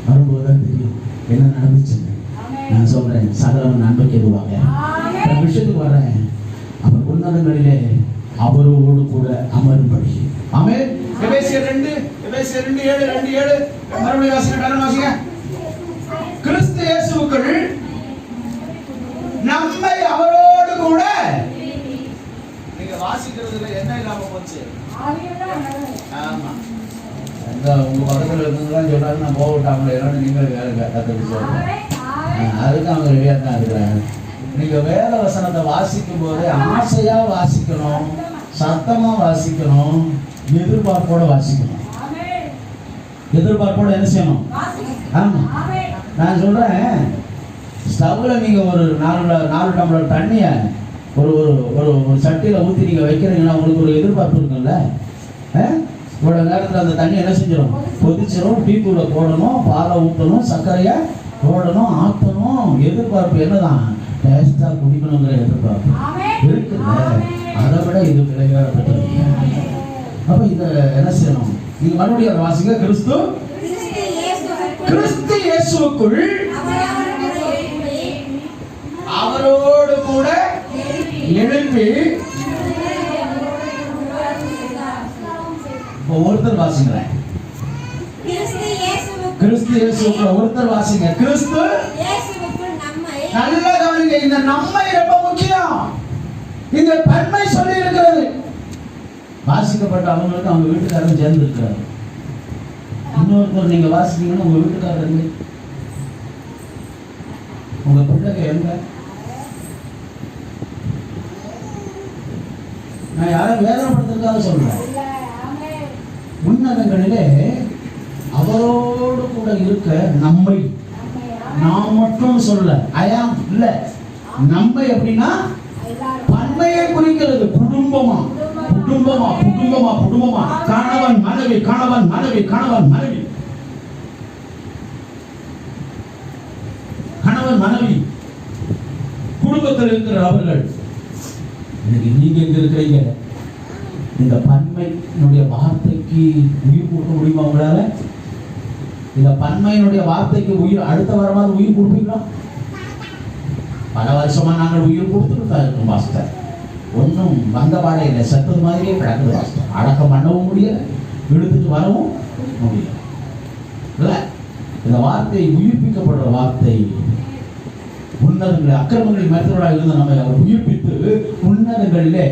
Speaker 1: வரும்போதுதான் தெரியும் என்ன நடந்துச்சுங்க. நான் சொல்றேன், சகலவன் நன்மைக்கு எதுவாங்க விஷயத்துக்கு வர்றேன். அவர் உன்னதங்களிலே அவரோடு கூட அமரும்படி. ஆமென். எபேசியர் 2:7 மறுபடியும் வாசிங்க. கிறிஸ்து இயேசுவுக்குள் நம்மை அவரோடு கூட. நீங்க வாசிக்கிறதுல என்ன இல்லாம போச்சு? ஆமா, உங்க பக்கத்துல இருந்ததுலாம் சொல்றாரு நான் போகட்டாங்களே நீங்கள் வேலை கற்றுட்டு சொல்றேன். அதுக்கு அவங்க ரெடியா தான் இருக்கிறாங்க. நீங்க வேத வசனத்தை வாசிக்கும் போது ஆசையா வாசிக்கணும், சத்தமா வாசிக்கணும், எதிர்பார்ப்போட வாசிக்கணும். எதிர்பார்ப்போட என்ன செய்யணும்? ஆமா, நான் சொல்றேன், ஸ்டவ்ல நீங்க ஒரு 4 டம்ளர் தண்ணிய ஒரு ஒரு சட்டியில ஊற்றி நீங்க வைக்கிறீங்கன்னா உங்களுக்கு ஒரு எதிர்பார்ப்பு இருக்குல்ல. இவ்வளவு நேரத்தில் அந்த தண்ணி என்ன செஞ்சிடும்? கொதிச்சிடும். டீ தூளை போடணும், பாலை ஊற்றணும், சர்க்கரையை போடணும், ஆற்றணும். எதிர்பார்ப்பு என்னதான்? டேஸ்டா குடிக்கணுங்கிற எதிர்பார்ப்பு இருக்குல்ல. அதை விட இது விளையாடப்பட்டது. அப்ப இதை என்ன செய்யணும்? நீங்க மறுபடியும் வாசிங்க. கிறிஸ்து இயேசுவுக்குள் அவரோடு கூட எழுப்பி. ஒருத்தர் வாசிங்களேன். கிறிஸ்து இயேசுவுக்குள் ஒருத்தர் வாசிங்க. கிறிஸ்து நல்ல கவனிங்க. இந்த நம்மை ரொம்ப முக்கியம். இந்த பன்மை சொல்லி இருக்கிறது. வாசிக்கப்பட்ட அவங்களுக்கு அவங்க வீட்டுக்காரங்க சேர்ந்து இருக்கிறார். இன்னொருத்தர் நீங்க வாசிக்கீங்கன்னா உங்க வீட்டுக்காரங்க, உங்க பிள்ளைங்க எங்க? நான் யாரும் வேதனைப்படுத்துறதுக்காக சொல்றேன். உன்னதங்களிலே அவரோடு கூட இருக்க நம்மை
Speaker 2: நான் மட்டும் சொல்ல ஐயாம் இல்ல, நம்ம எப்படின்னா பன்மையை குறிக்கிறது. குடும்பமா குடும்பமா குடும்பமா குடும்பமா, கணவன் மனைவி கணவன் மனைவி கணவன் மனைவி கணவன் மனைவி குடும்பத்தில் இருக்கிற அவர்கள். இன்னைக்கு நீங்க எங்க இருக்கிறீங்க? இந்த பன்மையினுடைய வார்த்தைக்கு உயிர் கொடுக்க முடியுமா உங்களால? இந்த பன்மையினுடைய வார்த்தைக்கு உயிர் அடுத்த வாரமாவது உயிர் கொடுப்பீங்களா? பல வருஷமா நாங்கள் உயிர் கொடுத்துட்டு தான் இருக்கோம் பாஸ்டர். ஒன்றும் வந்த பாடை இல்லை, செத்தது மாதிரியே கிடக்குது பாஸ்டர். அடக்கம் பண்ணவும் முடியல, இழுத்துட்டு வரவும் முடியல. இல்லை, இந்த வார்த்தை உயிர்ப்பிக்கப்படுற வார்த்தை. உன்னதங்களை அக்கிரமங்களை மற்றவர்களாக இருந்த நம்மை அவர் உயிர்ப்பித்து உன்னதங்களிலே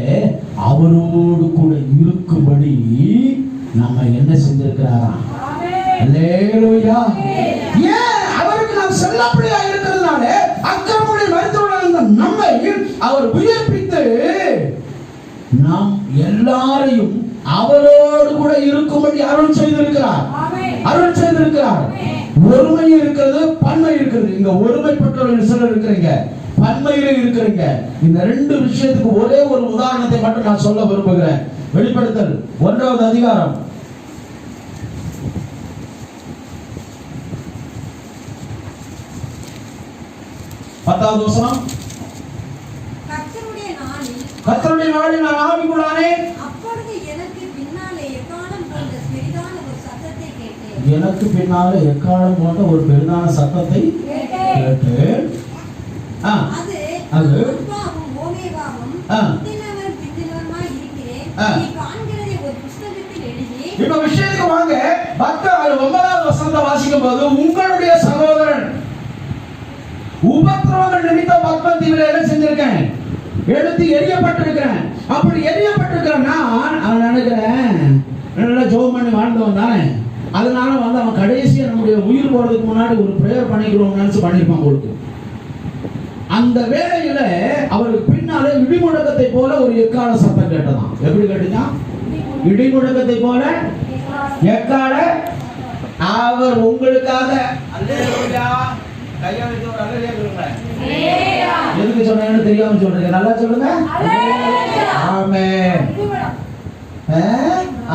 Speaker 2: அவரோடு கூட இருக்கும்படி நம்ம என்ன செஞ்சிருக்கிறாரா? அல்லேலூயா. ஏன் அவருக்கு நாம் செல்லப்படியா இருக்கிறதுனால அக்கிரமங்களை மற்றவர்களாக இருந்த நம்மை அவர் உயிர்ப்பித்து நாம் எல்லாரையும் அவரோடு கூட இருக்கும்படி அருள் செய்திருக்கிறார். அருள் செய்திருக்கிறார். ஒருமை இருக்கிறது, பன்மை இருக்கிறது. இங்க ஒருமைப்பட்டவர்கள் சிலர் இருக்கிறீங்க, பன்மையில இருக்கிறீங்க. இந்த ரெண்டு விஷயத்துக்கு ஒரே ஒரு உதாரணத்தை மட்டும் நான் சொல்ல விரும்புகிறேன். வெளிப்படுத்தல் 1வது அதிகாரம் 10வது வசனம். கர்த்தருடைய நாளில் நான் ஆவிக்குள்ளானே, அப்பொழுது எனக்கு பின்னாலே எக்காளம் போன்ற பெரிதான ஒரு சத்தத்தை கேட்டேன். எனக்கு பின்னாலே எக்காளம் போன்ற ஒரு பெரிதான சத்தத்தை கேட்டேன். அது அல்பாவும் ஓமேகாவும் முந்தினவன் பிந்தினவனுமாய் இருக்கிறேன். நீ காண்கிறதை ஒரு புத்தகத்தில் எழுதி. இப்ப விஷயத்துக்கு வாங்க. 9வது வசனத்தை வாசிக்கும் போது, உங்களுடைய சகோதரன் உபத்திரவங்கள் நிமித்தம் பத்மதீவில என்ன செஞ்சிருக்கேன்? எடுத்து எரியப்பட்டிருக்கிறேன். அப்படி எரியப்பட்டிருக்கிறேன் நான் நினைக்கிறேன் நல்லா ஜோம் பண்ணி வாழ்ந்தவன் தானே. அதனால அவன் கடைசியா நம்முடைய உயிர் போறதுக்கு முன்னாடி ஒரு பிரேயர் பண்ணிக்கிறோம் நினைச்சு பண்ணிருப்பான் உங்களுக்கு. அந்த வேளையில அவருக்கு பின்னாலே இடிமுழக்கத்தை போல ஒரு எக்கால சத்தம் கேட்டதான். எப்படி கேட்டீங்க? இடிமுழக்கத்தை போல எக்கால. அவர் உங்களுக்காக அல்லேலூயா கையை வைத்து ஒரு அல்லேலூயா சொல்லுங்க. எதுக்கு சொன்னேன்னு தெரியாம சொல்றீங்க, நல்லா சொல்லுங்க. ஆமென்.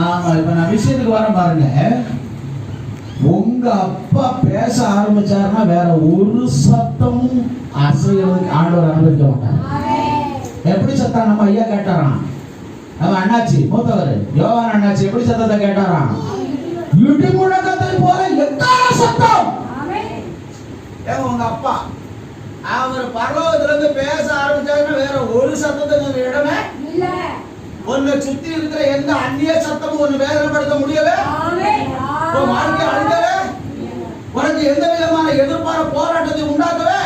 Speaker 2: ஆமா, இப்ப நான் விஷயத்துக்கு வரேன் பாருங்க. உங்க அப்பா பேச ஆரம்பிச்சாருன்னா வேற ஒரு சத்தமும் அசைகிறதுக்கு ஆண்டவர் அனுமதிக்க மாட்டார். எப்படி சத்தம் நம்ம ஐயா கேட்டாராம்? அவன் அண்ணாச்சி மூத்தவர் யோவான் அண்ணாச்சி எப்படி சத்தத்தை கேட்டாராம்? இடி முழக்கத்தை போல எக்கால சத்தம். உங்க அப்பா அவர் பரலோகத்துல இருந்து பேச ஆரம்பிச்சாருன்னா வேற ஒரு சத்தத்துக்கு இடமே இல்ல. உன்னை சுத்தி இருக்கிற எந்த அந்நிய சத்தமும் ஒன்னு வேதனைப்படுத்த முடியல. உன் வாழ்க்கை அழுகவே, உனக்கு எந்த விதமான எதிர்பார போராட்டத்தை உண்டாக்கவே.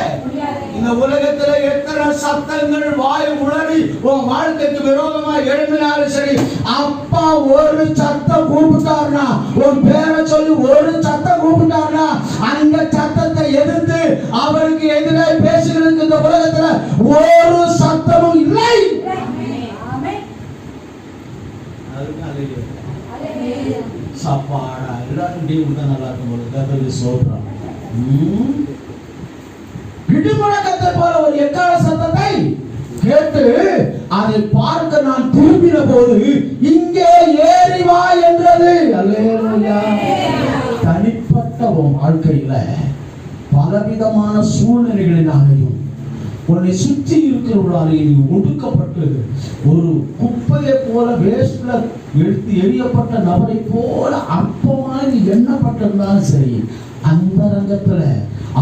Speaker 2: இந்த உலகத்துல எத்தனை சத்தங்கள் வாய் உளறி உன் வாழ்க்கைக்கு விரோதமா எழுப்பினாலும் சரி, அப்பா ஒரு சத்தம் கூப்பிட்டாருனா, உன் பேரை சொல்லி ஒரு சத்தம் கூப்பிட்டாருனா, அந்த சத்தத்தை எதிர்த்து அவருக்கு எதிரே பேசுகிறதுக்கு இந்த உலகத்துல ஒரு சத்தமும் இல்லை. சாப்பாடா எல்லாரும் டீ கொடுத்தா நல்லா இருக்கும் போது கர்த்தருக்கு ஸ்தோத்திரம். இடிமுழக்கத்தை போல ஒரு எக்கால சத்தத்தை கேட்டு அதை பார்க்க நான் திரும்பின போது இங்கே ஏறி வா என்றது. அல்லேலூயா. தனிப்பட்ட வாழ்க்கையில பலவிதமான சூழ்நிலைகளினாலையும் உன்னை சுற்றி இருக்கிறவர்களாலே நீ ஒடுக்கப்பட்டு ஒரு குப்பையை போல வேஸ்ட்ல எடுத்து எரியப்பட்ட நபரை போல அற்பமாக நீ எண்ணப்பட்டிருந்தாலும் சரி, அந்த ரங்கத்துல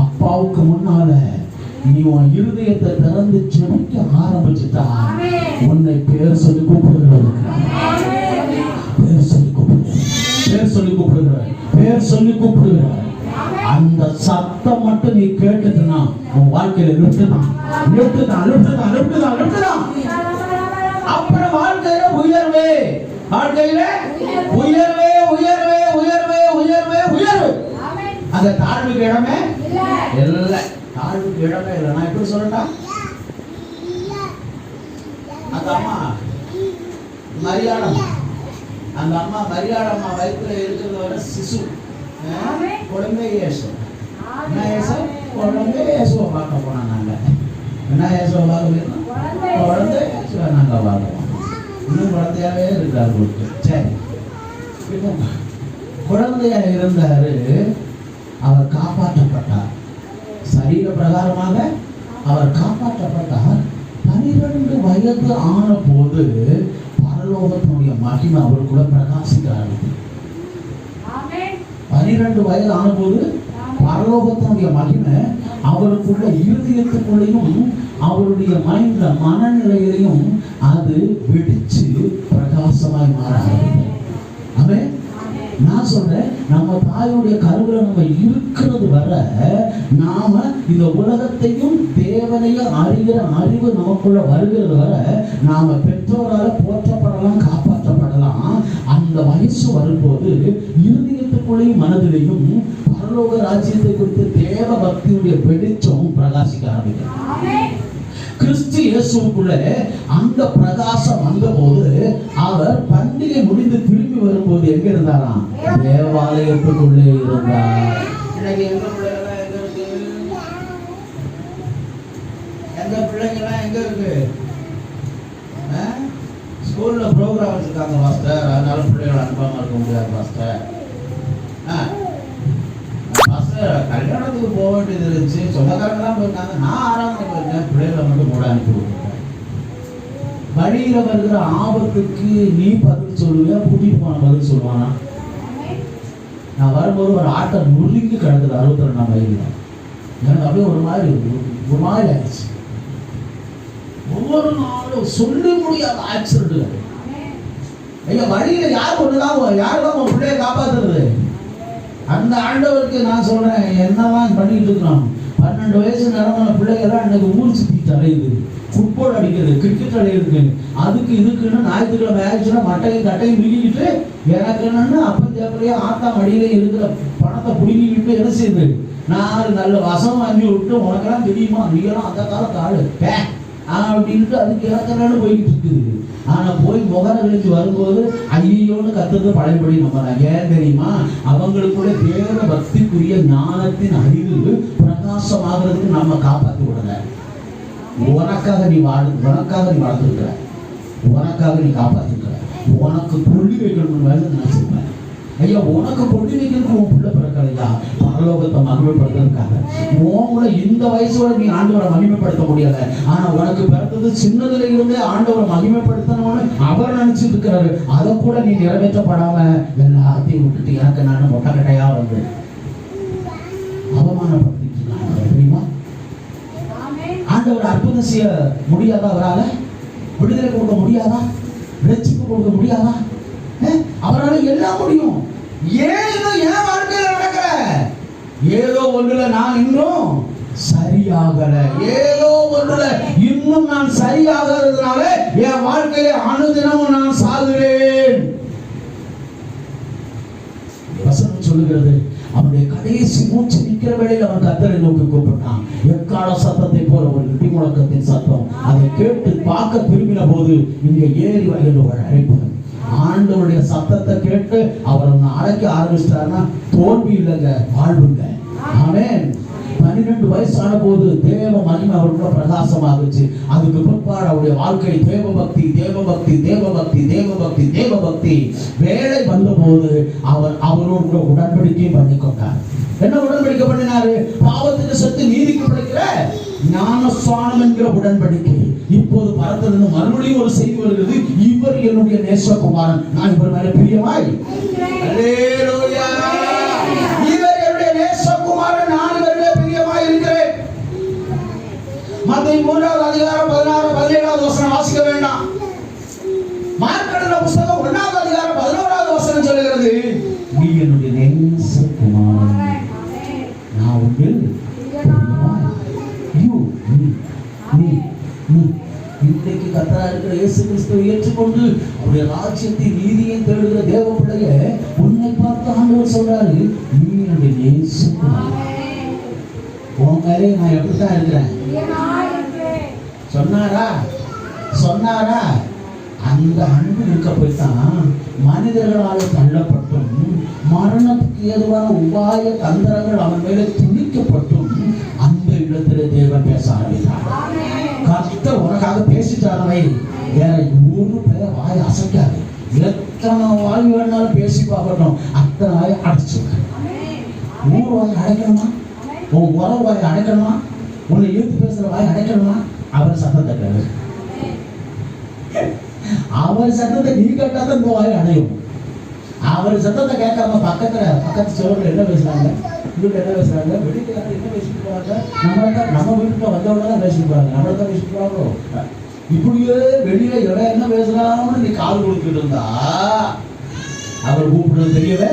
Speaker 2: அப்பாவுக்கு முன்னால நீ உன் இருதயத்தை திறந்து செபிக்க ஆரம்பிச்சுட்டா உன்னை பேர் சொல்லி கூப்பிடுகிறது. பேர் சொல்லி கூப்பிடுகிறார், பேர் சொல்லி கூப்பிடுகிறார், பேர் சொல்லி கூப்பிடுகிறார். அந்த சத்தம் மட்டும் நீ கேட்டுதுன்னா உன் வாழ்க்கையில நிறுத்துதான் நிறுத்துதான் நிறுத்துதான் நிறுத்துதான் நிறுத்துதான். அப்புறம் வாழ்க்கையில உயர்வே, வாழ்க்கையில உயர்வே உயர்வே உயர்வே உயர்வே உயர்வு. அந்த தாழ்வுக்கு இடமே இல்லை, தாழ்வுக்கு இடமே இல்லை. நான் எப்படி சொல்லட்டா? அந்த அம்மா மரியாதம்மா, அந்த அம்மா மரியாதம்மா வயிற்றுல இருக்கிறத விட சிசு குழந்தை இயேசு, என்ன இயேசு?
Speaker 1: குழந்தை இயேசுவை பார்க்க போனோம் நாங்கள். என்ன இயேசுவை பார்க்க போயிருந்தோம்? குழந்தை இயேசுவை நாங்கள் பார்க்க போனோம். இன்னும் குழந்தையாவே இருக்கார் கொடுத்து. சரி, குழந்தையா இருந்தாரு, அவர் காப்பாற்றப்பட்டார். சரீர பிரகாரமாக அவர் காப்பாற்றப்பட்டார். 12 வயது ஆன போது பரலோகத்தினுடைய மகிமை அவருக்குள்ள பிரகாசிக்க ஆரம்பித்தது. 12 வயது ஆன போது பரலோகத்தினுடைய மகிமை அவருக்குள்ள இருதயத்துக்குள்ளேயும் அவருடைய மைண்ட்ல மனநிலையிலையும் அது வெடிச்சு பிரகாசமாய் மாற ஆரம்பித்தது. ஆமென். நான் சொல்றேன், நம்ம தாயுடைய கருவில நம்ம இருக்கிறது வர நாம இந்த உலகத்தையும் தேவனையும் அறிகிற அறிவு நமக்குள்ள வருகிறது வர நாம பெற்றோரால போற்றப்படலாம், காப்பாற்றப்படலாம். அந்த வயசு வரும்போது இருதயத்துக்குள்ளேயும் மனதிலையும் பரலோக ராஜ்யத்தை குறித்து தேவ பக்தியுடைய வெளிச்சம் பிரகாசிக்க ஆரம்பிக்கும். கிறிஸ்து இயேசுக்குள்ள அந்த பிரகாசம் வந்தபோது அவர் பண்டிகை முடிந்து திரும்பி வரும்போது எங்க இருந்தாராம்? தேவாலயத்துக்குள்ளே இருந்தார். எங்க பிள்ளைங்கெல்லாம் எங்க இருக்கு? ஸ்கூல்ல ப்ரோக்ராம் வச்சிருக்காங்க மாஸ்டர், அதனால பிள்ளைகளை அனுப்பாம இருக்க முடியாது மாஸ்டர். கல்யாணத்துக்கு போக வேண்டியது இருந்துச்சு, சொந்தக்காரங்களாம் போயிருக்காங்க. நான் 6ஆம் கிளாஸ் போயிருக்கேன், பிள்ளைகளை மட்டும் கூட அனுப்பி விட்டுருக்கேன். வழியில வருகிற ஆபத்துக்கு நீ பதில் சொல்லுவியா, கூட்டிட்டு போன பதில் சொல்லுவானா? நான் வரும்போது ஒரு ஆட்டை நுறுங்கி கிடக்குது 62ஆம் மைலில். எனக்கு அப்படியே ஒரு மாதிரி ஆயிடுச்சு. ஒவ்வொரு நாளும் சொல்லி முடியாத ஆக்சிடென்ட். ஐயா, வழியில யார் யாருதான் உன் பிள்ளைய காப்பாத்துறது? அந்த ஆண்டவருக்கு நான் சொல்றேன், என்னதான் பண்ணிட்டு இருக்கிறோம். 12 வயசு நிறமான பிள்ளைகள்லாம் இன்னைக்கு ஊர் சுத்திட்டு அலையுது, ஃபுட்பால் அடிக்கிறது, கிரிக்கெட் அலையுது. அதுக்கு இதுக்குன்னு ஞாயிற்றுக்கிழமை ஆயிடுச்சுன்னா மட்டையும் கட்டையும் மிதிக்கிட்டு எனக்கு என்னன்னு அப்பன் தேவையா ஆத்தா மடியில இருக்கிற பணத்தை பிடிங்கிட்டு என்ன செய்யுது? 4 நல்ல வசம் வாங்கி விட்டு, உனக்கெல்லாம் தெரியுமா, நீங்களாம் அந்த காலத்து ஆளு அப்படின்ட்டு அதுக்கு இறக்கலான்னு போய்கிட்டு இருக்குது. ஆனா போய் முகர கழிச்சு வரும்போது ஐயோன்னு கத்துறது பழையபடி நம்ம. ஏன் தெரியுமா? அவங்களுக்குள்ள தேவ பக்திக்குரிய ஞானத்தின் அறிவு பிரகாசமாகிறதுக்கு நம்ம காப்பாற்றி விடல. உனக்காக நீ வாழ்ந்துருக்கிற, உனக்காக நீ காப்பாத்திருக்கிற, உனக்கு கொள்ளி வைக்கணும்னு வேலை நினைச்சிருப்பேன். ஐயா, உனக்கு கொள்ளி வைக்கிறதுக்கு உன் பிள்ளை பிறக்கலையா? பரலோகத்தை மகிமைப்படுத்துறதுக்காக. உங்களை இந்த வயசோட நீ ஆண்டவரை மகிமைப்படுத்த முடியல. ஆனா உனக்கு பிறந்தது சின்னதுல இருந்தே ஆண்டவரை மகிமைப்படுத்தணும்னு அவர் நினைச்சிட்டு இருக்கிறாரு. அதை கூட நீ நிறைவேற்றப்படாம எல்லாத்தையும் விட்டுட்டு எனக்கு நான் மொட்டக்கட்டையா வந்து அவமானப்படுத்திட்டு இருக்காங்க. தெரியுமா? ஆண்டவர் அற்புதம் செய்ய முடியாதா? அவரால விடுதலை கொடுக்க முடியாதா? ரட்சிப்பு கொடுக்க முடியாதா? அவரால் எல்லாம் முடியும். ஏதோ என் வாழ்க்கையில நடக்கிற ஏதோ ஒன்றுல நான் இன்னும் சரியாகல, ஏதோ ஒன்றுல இன்னும் நான் சரியாகிறதுனால என் வாழ்க்கையில அனுதினமும் நான் சாகுறேன். வசனம் சொல்லுகிறது, அவனுடைய கடைசி மூச்சு நிற்கிற வேளையில் அவன் கர்த்தரை நோக்கி கூப்பிட்டான். எக்கால சத்தத்தை போல ஒரு இடி முழக்கத்தின் சத்தம். அதை கேட்டு பார்க்க திரும்பின போது இங்க ஏறி வயது அழைப்பு. ஆண்டவருடைய சத்தத்தை கேட்டு அவர் அழைக்க ஆரம்பிச்சிட்டாருன்னா தோல்வி இல்லைங்க, வாழ்வுங்க. ஆமென். 12 வயசான போது தேவ மகிமை அவருக்குள்ள பிரகாசமாகுச்சு. அதுக்கு பிற்பாடு அவருடைய வாழ்க்கை தேவபக்தி, தேவபக்தி, தேவபக்தி, தேவபக்தி, தேவபக்தி. வேலை வந்த போது அவர் அவரோடு கூட உடன்படிக்கை பண்ணிக்கொண்டார். என்ன உடன்படிக்கை பண்ணினாரு? பாவத்துக்கு செத்து நீதிக்கு பிழைக்கிற ஞானஸ்நானம் என்கிற உடன்படிக்கை. இப்போது பரத்திலிருந்து மறுபடியும் ஒரு செய்தி வருகிறது, இவர் என்னுடைய நேசகுமாரன், நான் இவர் மேல பிரியமாய். அல்லேலூயா. இவர் என்னுடைய நேசகுமாரன், நான் இவர் மேல பிரியமாய் இருக்கிறேன். மத்தேயு 3ஆம் அதிகாரம் 16 17ஆவது வசனம் வாசிக்க வேண்டாம். மார்க் எழுதின புத்தகம் 1ஆம் அதிகாரம் 11ஆவது வசனம் சொல்லுகிறது, நீ என்னுடைய நேசகுமாரன், நான் உன்னில் இன்றைக்கு கர்த்தரா இருக்கிற இயேசு கிறிஸ்துவை ஏற்றுக்கொண்டு அவருடைய ராஜ்யத்தை நீதியை தேடுகிற தேவ பிள்ளைய உன்னை பார்த்து ஆண்டவர் சொல்றாரு, நீ என்னுடைய நேசகுமாரன். உன் மேலே நான் எப்படித்தான் இருக்கிறேன் சொன்னாரா? அந்த அன்பு இருக்க போய்தான் மனிதர்களால் தள்ளப்பட்டும் மரணத்துக்கு ஏதுவான உபாய தந்திரங்கள் அவன் மேலே துணிக்கப்பட்டும் அந்த
Speaker 2: வேற ஒரு பேர் வாய் அசைக்காது. எத்தனை வாய் வேணாலும் பேசி பார்க்கணும், அத்தனை வாயை அடைச்சுக்க. ஊர் வாய் அடைக்கணுமா? உன் உறவு வாய் அடைக்கணுமா? உன்னை இழுத்து பேசுற வாய் அடைக்கணுமா? அவர் சத்தத்தை கேளு. அவர் சத்தத்தை நீ கேட்டாதான் இந்த வாய் அடையும். அவர் சத்தத்தை கேட்காம பக்கத்து சோழர்கள் என்ன பேசுறாங்க, வீட்டுல என்ன பேசுறாங்க, வெளிக்காரர் என்ன பேசிட்டு போறாங்க, நம்ம வீட்டுல வந்தவங்க தான் பேசிட்டு போறாங்க, நம்மள தான் பேசிட்டு போறாங்க. இப்படியே வெளியில எவன் என்ன பேசுறான்னு நீ கால் கொடுத்துட்டு இருந்தா அவர் கூப்பிடுறது தெரியவே.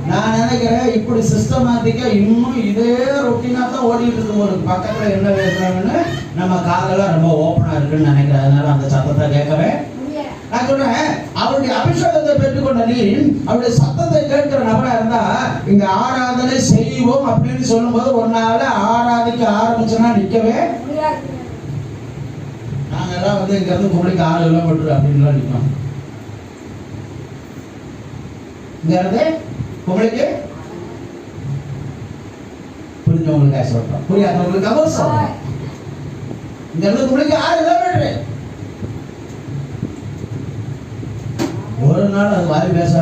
Speaker 2: நான் நினைக்கிறேன் இப்படி சிஸ்டமேட்டிக்கா இன்னும் இதே ரொட்டீனா தான் ஓடிட்டு இருக்கும். ஒரு பக்கத்துல என்ன பேசுறாங்கன்னு நம்ம காதெல்லாம் ரொம்ப ஓப்பனா இருக்குன்னு நினைக்கிறேன். அதனால அந்த சத்தத்தை கேட்கவே நான் சொல்றேன். அவருடைய அபிஷேகத்தை பெற்றுக்கொண்ட நீ அவருடைய சத்தத்தை கேட்கிற நபரா இருந்தா இங்க ஆராதனை செய்வோம் அப்படின்னு சொல்லும் போது ஒன்னால ஆராதிக்க ஆரம்பிச்சோன்னா நிக்கவே. நாங்க எல்லாம் வந்து இங்க இருந்து குமரிக்கு 6 கிலோமீட்டர் அப்படின்னு நிற்கோம். இங்க இருந்து குமரிக்கு புரிஞ்சவங்களுக்கு சொல்றோம், புரியாதவங்களுக்கு அவர் சொல்றோம். இங்க இருந்து குமரிக்கு 6 கிலோமீட்டர். ஒரு நாள் அது வாரி பேச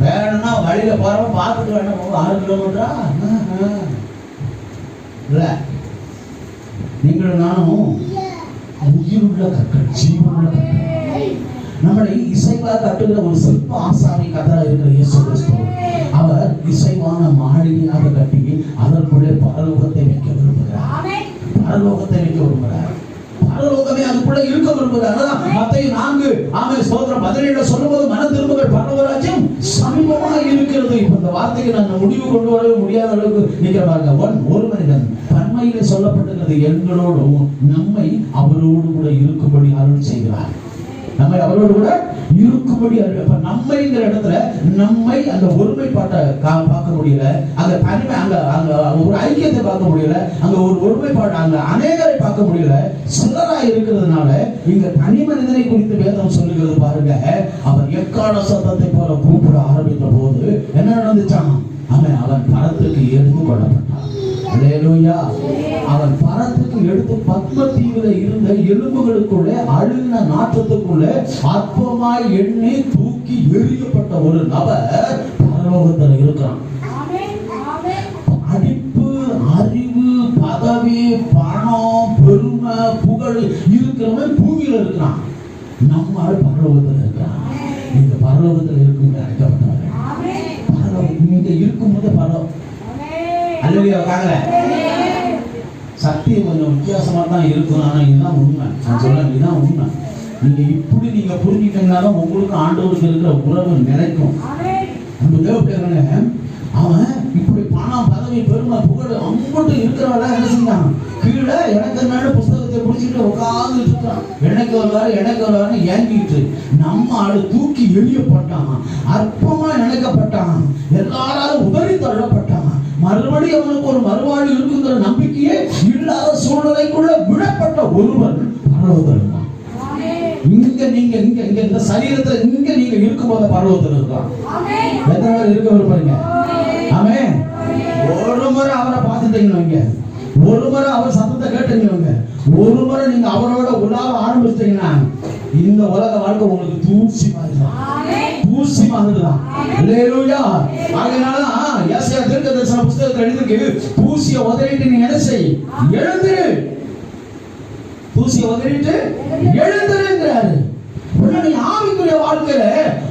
Speaker 2: வேணும்னா வழியில போறோம் பார்த்துட்டு வேணும். 6 கிலோமீட்டரா இல்ல. நீங்களும் நானும் உயிருள்ள கற்கள், ஜீவனுள்ள கற்கள். நம்மளை இசைவாக கட்டுகிற ஒரு சிற்ப ஆசாமி கதா இருக்கிற இயேசு கிறிஸ்து அவர் இசைவான மாளிகையாக கட்டி அதற்குள்ளே பரலோகத்தை வைக்க விரும்புகிறார். பரலோகத்தை வைக்க விரும்புகிறார். பரலோகமே அதுக்குள்ள இருக்க விரும்புகிறார். மத்தேயு 4 ஆமென் ஸ்தோத்திரம் 17 சொல்லும்போது மனம் திரும்புங்கள், பரலோக ராஜ்யம் சமீபமாக இருக்கிறது. இப்ப இந்த வார்த்தைக்கு நான் முடிவு கொண்டு வரவே முடியாத அளவுக்கு நிற்கிறாங்க. ஒரு மனிதன் பன்மையிலே சொல்லப்பட்டிருக்கிறது, எங்களோடும் நம்மை அவரோடு கூட இருக்கும்படி அருள் செய்கிறார். நம்மை அவரோடு கூட இருக்கும்படி அருள். நம்மைங்கிற இடத்துல நம்மை அந்த ஒருமைப்பாட்டை பார்க்க முடியல, அங்க தனிமை, அங்க ஒரு ஐக்கியத்தை பார்க்க முடியல, அங்க ஒரு ஒருமைப்பாடு, அங்க அநேகரை பார்க்க முடியல, சிலராய் இருக்கிறதுனால இங்க தனி மனிதனை குறித்து வேதம் சொல்லுகிறது பாருங்க. அவர் எக்கால சத்தத்தை போல கூப்பிட ஆரம்பித்த போது என்ன நடந்துச்சான்? அவன் பரத்துக்கு எடுத்து கொள்ளப்பட்டான். அல்லேலூயா. அவன் பரத்துக்கு எடுத்து பத்மதீவில இருந்த எலும்புகளுக்குள்ளே அழுகின நாற்றத்துக்குள்ளே அற்பமாய் எண்ணி தூக்கி எறியப்பட்ட ஒரு நபர் பரலோகத்தில் இருக்கிறான். படிப்பு, அறிவு, பதவி, பணம், பெருமை, புகழ் இருக்கிறவன் பூமியில இருக்கிறான். நம்மால் பரலோகத்தில் இருக்கிறான். நீங்க பரலோகத்தில் இருக்கும் அழைக்கப்பட்டவர்கள். நீங்க இருக்கும்போது பரலோகம் சத்தியம் கொஞ்சம் வித்தியாசமா தான் இருக்கும். ஆனா இதுதான் உண்மை. நான் சொல்ல இதுதான் உண்மை. நீங்க இப்படி நீங்க புரிஞ்சுட்டீங்கன்னா உங்களுக்கு ஆண்டவருக்கு இருக்கிற உறவு நிலைக்கும். அவன் இப்படி பணம், பதவி, பெருமை, புகழ் அம்பட்டு இருக்கிறவள என்ன செஞ்சான்? கீழே எனக்கு மேல புஸ்தகத்தை பிடிச்சிட்டு உட்கார்ந்து இருக்கான். எனக்கு வருவாரு ஏங்கிட்டு நம்ம ஆளு தூக்கி எரியப்பட்டான். அற்பமா நினைக்கப்பட்டான். எல்லாராலும் உதறி தள்ளப்பட்டான். மறுபடியும் அவனுக்கு ஒரு மறுவாழ்வு இருக்குங்கிற நம்பிக்கையே இல்லாத சூழ்நிலைக்குள்ள விடப்பட்ட ஒருவன் பரலோகத்தில். இங்க நீங்க இங்க இங்க இந்த சரீரத்துல இங்க நீங்க இருக்கும்போது பரலோகத்தில் இருக்கலாம். எத்தனை பேர் இருக்க விரும்புறீங்க? ஆமென். ஒரு முறை அவரை பார்த்துட்டீங்க, ஒரு முறை அவர் சத்தத்தை கேட்டீங்க, ஒரு முறை நீங்க அவரோட உலாவ ஆரம்பிச்சிட்டீங்கன்னா இந்த உலக வாழ்க்கை உங்களுக்கு தூசி மாதிரிதான். தூசி மாதிரிதான். அல்லேலூயா. அதனால ஏசாயா தீர்க்கதரிசன புத்தகத்துல எழுதிருக்கு, தூசியை உதறிட்டு நீ என்ன செய்? எழுந்திரு. தூசியை உதறிட்டு எழுந்திருங்கிறாரு. நீ ஆவிக்குரிய வாழ்க்கையில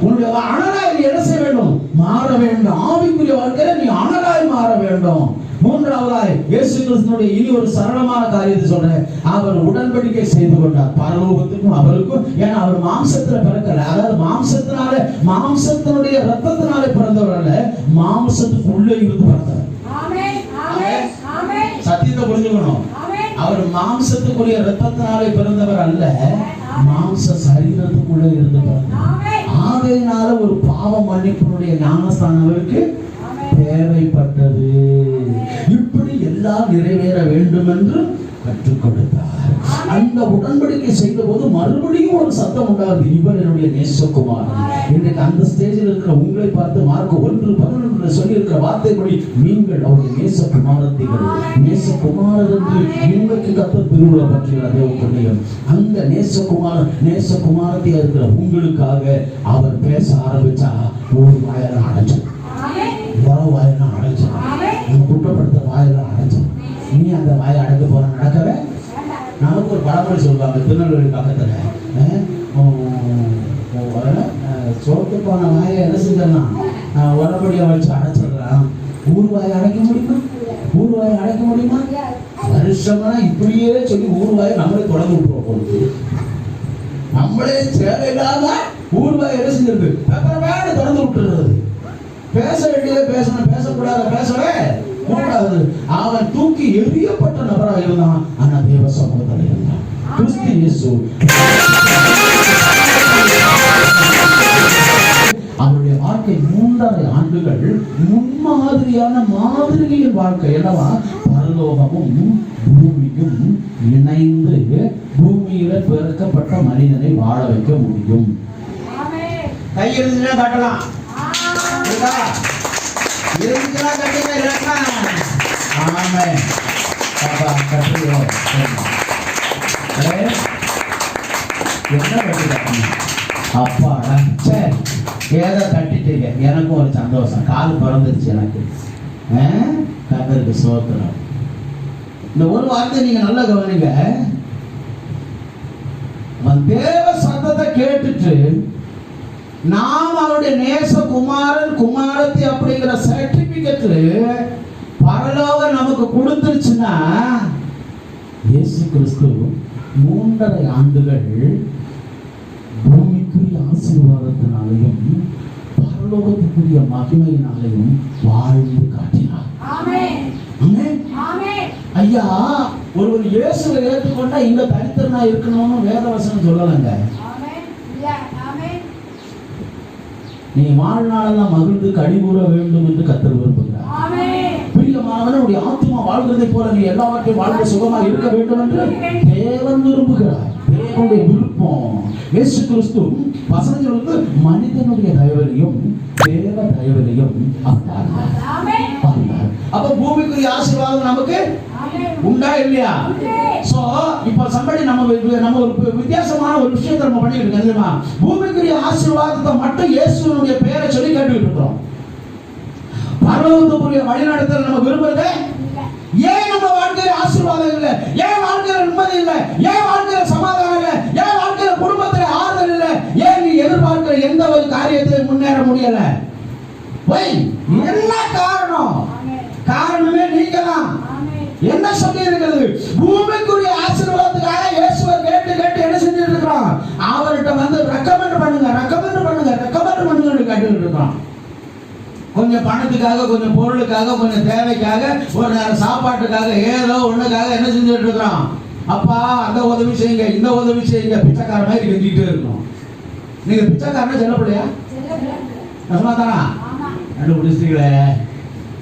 Speaker 2: உன்னுடைய அனலாய் நீ என்ன செய்ய வேண்டும்? மாற வேண்டும். ஆவிக்குரிய வாழ்க்கையில நீ அனலாய் மாற வேண்டும். மூன்றாவதாய் இயேசு கிறிஸ்துவினுடைய இனி ஒரு சரளமான காரியத்தை சொல்றேன். அவர் உடன்படிக்கை செய்து கொண்டார் பரலோகத்துக்கும் அவருக்கும். ஏன்னா அவர் மாம்சத்துல பிறக்கல, அதாவது மாம்சத்தினுடைய ரத்தத்தினால பிறந்தவர் அல்ல, மாம்சத்துக்குள்ளே இருந்து பிறந்தவர். சத்தியத்தை புரிஞ்சுக்கணும். அவர் மாம்சத்துக்குரிய ரத்தத்தினாலே பிறந்தவர் அல்ல, மாம்ச சரீரத்துக்குள்ளே இருந்து பிறந்தவர். ஆகையினால ஒரு பாவ மன்னிப்பினுடைய ஞானஸ்தானம் அவருக்கு தேவைப்பட்டது. இப்படி எல்லாம் நிறைவேற வேண்டும் என்று கற்றுக் கொடுத்தார். அந்த உடன்படிக்கை அறிக்கை செய்த போது மறுபடியும் ஒரு சத்தம் உண்டாகுது, இவர் என்னுடைய நேசகுமாரன். இன்றைக்கு அந்த ஸ்டேஜில் இருக்கிற உங்களை பார்த்து மார்க் 1:11 சொல்லி இருக்கிற வார்த்தைப்படி நீங்கள் அவருடைய நேசகுமாரத்திகள், நேசகுமாரர் என்று இன்றைக்கு கர்த்தர் திருவிழா பற்றிய தேவனுடையம் அந்த நேசகுமாரத்தியா இருக்கிற உங்களுக்காக அவர் பேச ஆரம்பிச்சா ஒரு வாயெல்லாம் அடைச்சோம், வாயெல்லாம் அடைச்சோம், குற்றப்படுத்த வாயெல்லாம் அடைச்சோம். நீ அந்த வாயை அடைக்க போற நடக்கவே. நமக்கு ஒரு பழமொழி சொல்லுவாங்க திருநெல்வேலி பக்கத்துல, சோத்து போன வாயை என்ன செஞ்சிடலாம், உடம்படியா வச்சு அடைச்சிடலாம். ஊர் வாயை அடைக்க முடியுமா? ஊர் வாயை அடைக்க முடியுமா? வருஷமா இப்படியே சொல்லி ஊர் வாயை நம்மளே தொடர்ந்து விட்டுருவோம் பொழுது நம்மளே தேவையில்லாத ஊர் வாயை என்ன செஞ்சிருக்கு தொடர்ந்து விட்டுறது. பேச வேண்டியதை பேசணும், பேசக்கூடாத பேசவே கூடாது. அவன் தூக்கி எறியப்பட்ட நபராக இருந்தான், ஆனா தேவ சமூகத்தில் இருந்தான். கிறிஸ்து இயேசு அவருடைய வாழ்க்கை 3.5 ஆண்டுகள் முன்மாதிரியான மாதிரியின் வாழ்க்கை. என்னவா? பரலோகமும் பூமியும் இணைந்து பூமியில பிறக்கப்பட்ட மனிதனை வாழ வைக்க முடியும். கையிருந்துச்சுன்னா கட்டலாம், இருந்துச்சுன்னா கட்டுங்க, இல்லைன்னா ஆமே கட்டுறோம். என்ன கட்டி அப்பாடா சரி ஏதோ தட்டிட்டீங்க, எனக்கும் ஒரு சந்தோஷம், கால் பிறந்துருச்சு எனக்கு. கர்த்தருக்கு ஸ்தோத்திரம். இந்த ஒரு வார்த்தை நீங்க நல்லா கவனிங்க. தேவ சத்தத்தை கேட்டுட்டு நாம் அவருடைய நேச குமாரன் குமாரத்தி அப்படிங்கிற சர்டிபிகேட் பரலோகம் நமக்கு கொடுத்துருச்சுன்னா, இயேசு கிறிஸ்து 3.5 ஆண்டுகள் பூமிக்குரிய ஆசீர்வாதத்தினாலையும் பரலோகத்துக்குரிய மகிமையினாலையும் வாழ்ந்து காட்டினார். ஐயா, ஒருவர் இயேசுவை ஏற்றுக்கொண்டா இந்த தரித்திரனா இருக்கணும்னு வேதவசனம் சொல்லலங்க. நீ வாழ்நாளெல்லாம் மகிழ்ந்து கடிகூற வேண்டும் என்று கர்த்தர் விரும்புகிறார். பிரியமானவனுடைய ஆத்துமா வாழ்வதை போல நீ எல்லாவற்றையும் வாழ்ந்து சுகமாக இருக்க வேண்டும் என்று தேவன் விரும்புகிறார். தேவனுடைய விருப்பம். இயேசு கிறிஸ்து வசனங்களுக்கு மனிதனுடைய தயவிலையும் தேவ தயவிலையும் அப்ப பூமிக்குரிய ஆசீர்வாதம் நமக்கு உண்டா இல்லையா? சோ இப்ப சம்படி நம்ம ஒரு வித்தியாசமான ஒரு விஷயத்தை நம்ம பண்ணிட்டு இருக்கோம் தெரியுமா? பூமிக்குரிய ஆசீர்வாதத்தை மட்டும் இயேசுவினுடைய பெயரை சொல்லி கேட்டுக்கிட்டு இருக்கிறோம். பரலோகத்துக்குரிய வழிநடத்தல் நம்ம விரும்புறதே. ஏன் நம்ம வாழ்க்கையில ஆசீர்வாதம் இல்லை? ஏன் வாழ்க்கையில நிம்மதி இல்லை? ஏன் வாழ்க்கையில சமாதானம் இல்லை? ஏன் வாழ்க்கையில குடும்பத்துல ஆறுதல் இல்லை? ஏன் நீ எதிர்பார்க்கிற எந்த ஒரு காரியத்திலும் முன்னேற முடியல? என்ன காரணம்? காரணமே நீங்க தான். என்ன சொல்லி இருக்கிறது? பூமிக்குரிய ஆசீர்வாதத்துக்காக இயேசுவை கேட்டு கேட்டு என்ன செஞ்சுட்டு இருக்கிறோம்? அவர்கிட்ட வந்து ரெக்கமெண்ட் பண்ணுங்க கேட்டுக்கிட்டு இருக்கிறோம். கொஞ்சம் பணத்துக்காக, கொஞ்சம் பொருளுக்காக, கொஞ்சம் தேவைக்காக, ஒரு நேரம் சாப்பாட்டுக்காக, ஏதோ ஒண்ணுக்காக என்ன செஞ்சுட்டு இருக்கிறோம்? அப்பா அந்த உதவி செய்யுங்க, இந்த உதவி செய்யுங்க, பிச்சைக்கார மாதிரி கெஞ்சிக்கிட்டே இருக்கணும். நீங்க பிச்சைக்காரனா செல்லப்படையா? தானா கண்டுபிடிச்சிட்டீங்களே.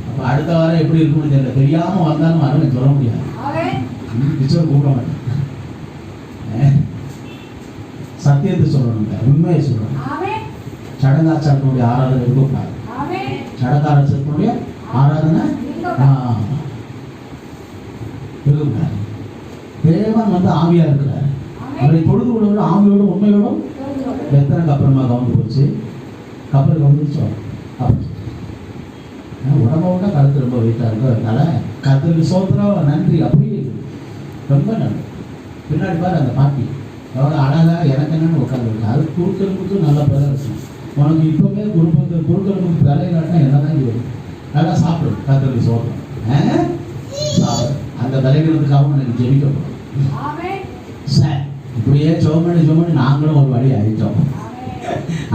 Speaker 2: அப்ப அடுத்த வாரம் எப்படி இருக்கும்னு தெரியல. தெரியாம வந்தாலும் வரணும் சொல்ல முடியாது. பிச்சை கூப்பிட மாட்டேன். சத்தியத்தை சொல்லணுங்க, உண்மையை சொல்லணும். சடங்காச்சாரனுடைய ஆராதனை இருக்கக்கூடாது. சடங்காச்சாரனுடைய ஆராதனை இருக்கக்கூடாது. தேவன் வந்து ஆவியா இருக்கிறார். அவரை பொழுது கொள்ள ஆவியோடும் உண்மையோடும் எத்தனை கப்பலமா கவர்ந்து போச்சு? கப்பல் கவர்ந்துச்சோம். உடம்போட கருத்து ரொம்ப வெயிட்டா இருக்கிறதுனால கருத்துக்கு சோத்திரம் நன்றி. அப்படி ரொம்ப நன்றி. பின்னாடி பாரு அந்த பாட்டி எவ்வளோ அழகா எனக்கு என்னன்னு உட்காந்துருக்கு. அது குறுக்கெலும்புக்கு நல்ல பிரதர்சனம். உனக்கு இப்பவுமே குறுக்கெலும்புக்கு தலையிலாட்டா என்னதான் வரும். நல்லா சாப்பிடு. கருத்துக்கு சோத்திரம் சாப்பிடு. அந்த தலைகளுக்காகவும் எனக்கு ஜெபிக்கப்படும். சார் இப்படியே சோமணி நாங்களும் ஒரு வழி ஆயிட்டோம்.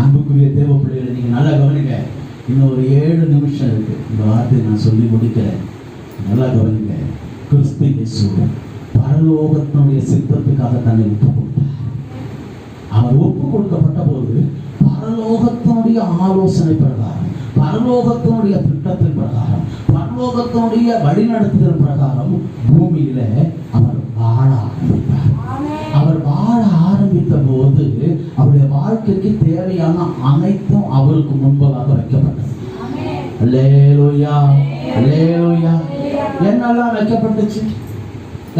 Speaker 2: அன்புக்குரிய தேவ பிள்ளைகளை நீங்க நல்லா கவனிங்க. இன்னும் ஒரு 7 நிமிஷம் இருக்கு. இந்த வார்த்தையை நான் சொல்லி முடிக்கிறேன். நல்லா கவனிங்க. கிறிஸ்து இயேசு பரலோகத்தினுடைய சித்தத்துக்காக தன்னை ஒப்பு கொடுத்தார். அவர் ஒப்பு கொடுக்கப்பட்ட போது பரலோகத்தினுடைய ஆலோசனை பிரகாரம், பரலோகத்தினுடைய திட்டத்தின் பிரகாரம், பரலோகத்தினுடைய வழிநடத்துதல் பிரகாரம் பூமியில அவர் வாழ ஆரம்பித்தார். அவர் வாழ
Speaker 1: வாழ்க்கைக்கு தேவையான அனைத்தும் அவருக்கு முன்பதாக வைக்கப்பட்டது. அல்லேலூயா, அல்லேலூயா. என்னெல்லாம் வைக்கப்பட்டுச்சு?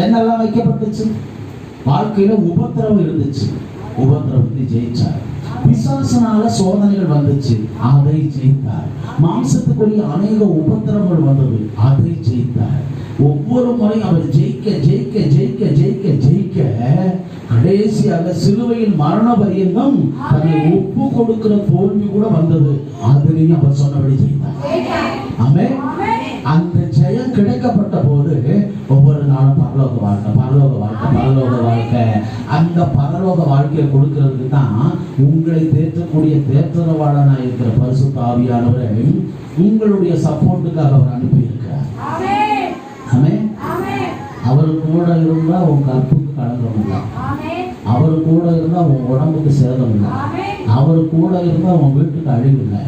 Speaker 1: என்னெல்லாம் வைக்கப்பட்டுச்சு? வாழ்க்கையில உபத்திரவம் இருந்துச்சு, உபத்திரவத்தை ஜெயிச்சார். பிசாசனால சோதனைகள் வந்துச்சு, அதை ஜெயித்தார். மாம்சத்துக்குரிய அநேக உபத்திரவங்கள் வந்தது, அதை ஜெயித்தார். ஒவ்வொரு முறையும் அவர் ஜெயிக்க ஜெயிக்க ஜெயிக்க ஜெயிக்க ஜெயிக்க கடைசியாக சிலுவையின் மரண பரியந்தம் தன்னை ஒப்பு கொடுக்கிற தோல்வி கூட வந்தது, அதுலேயும் அவர் சொன்னபடி ஜெயித்தார். ஆமென். அந்த ஜெயம் கிடைக்கப்பட்ட போது ஒவ்வொரு நாளும் பரலோக வாழ்க்கை, பரலோக வாழ்க்கை, பரலோக வாழ்க்கை. அந்த பரலோக வாழ்க்கையை கொடுக்கிறதுக்கு தான் உங்களை தேற்றக்கூடிய தேற்றவாளனா இருக்கிற பரிசுத்த ஆவியானவரை உங்களுடைய சப்போர்ட்டுக்காக அவர் அனுப்பியிருக்கிறார். ஆமென். அவர் கூட இருந்தா உன் கற்புக்கு கலங்கம் இல்லை, அவர் கூட இருந்தா உன் உடம்புக்கு சேதம் இல்லை, அவர் கூட இருந்தா உன் வீட்டுக்கு அழிவு இல்லை,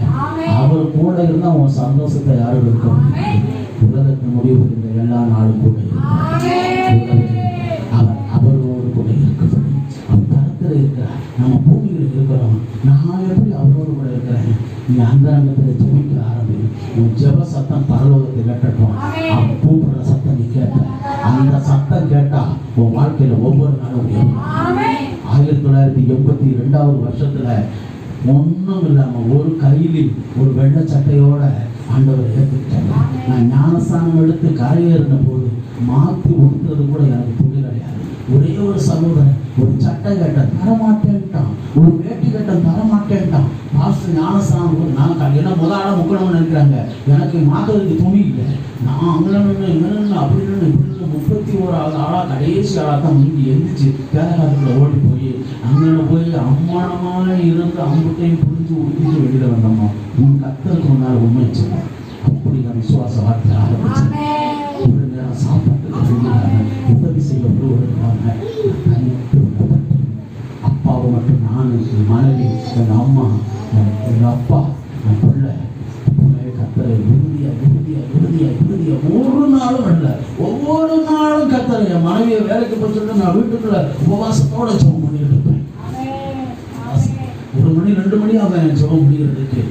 Speaker 1: அவர் கூட இருந்தா உன் சந்தோஷத்தை யாரும் இருக்க முடியும். உலகத்தை முடிவு இந்த எல்லா நாளும் கூட அவர் அவரோடு கூட இருக்கிறது. அவர் தரத்தில் இருக்கிறார். நம்ம பூமியில் இருக்கிறோம், நான் எப்படி அவரோடு கூட இருக்கிறேன். நீ அந்த ரங்கத்தில் ஜெபிக்க ஆரம்பிக்கும். உன் ஜெப சத்தம் பரலோகத்தை கேட்டட்டும். அவன் கூப்பிடுற சத்தம் நீ கேட்ட, அந்த சத்தம் கேட்டா உன் வாழ்க்கையில ஒவ்வொரு நாளும் உயரும். 1982 வருஷத்துல ஒன்றும் இல்லாமல் ஒரு கையில் ஒரு வெள்ளை சட்டையோட ஆண்டவர் ஏற்றுக்கிட்டாங்க. நான் ஞானஸ்தானம் எடுத்து கரையேறின போது மாற்றி உடுத்துறது கூட எனக்கு துணி கிடையாது. ஒரே ஒரு சகோதரன் ஒரு சட்டை கேட்டான், தரமாட்டேன்ட்டான். ஒரு வேட்டி கேட்டான், தரமாட்டேன்ட்டான். மாஸ்டர் ஞானஸ்தானம் நான் என்ன முதலாள முக்கணும்னு நினைக்கிறாங்க. எனக்கு மாற்றுறதுக்கு துணி இல்லை. நான் அங்கே நின்று அப்படின்னு 31 ஆளாக கடைசி ஆளாக தான் முந்தி எழுந்திரிச்சு தேங்காயத்தில் ஓடி போய் அங்கே போய் அம்மானமான இருந்து அம்புட்டையும் புரிஞ்சு உடுத்திட்டு வெளியில் வந்தோம்மா. உன் கத்தருக்கு முன்னால் உண்மை சொல்லுவோம். அப்படி நான் விசுவாச வார்த்தை ஆரம்பிச்சேன். ஒரு நேரம் சாப்பாட்டுக்கு வெளியிலாங்க உதவி செய்ய வருவாங்க. அப்பாவை மட்டும் நான், என் மனைவி, எங்கள் அம்மா, எங்கள் அப்பா, என் பிள்ளை கத்தரை உறுதியா உறுதியா உறுதியா உறுதியா ஒரு நாளும் இல்லை. ஒவ்வொரு நாளும் கத்தரை என் மனைவியை வேலைக்கு போச்சுட்டு நான் வீட்டுக்குள்ள உபவாசத்தோட ஜெபம் பண்ணிட்டு இருப்பேன். 1 மணி 2 மணி அவன் ஜெபம் முடிகிறதுக்கு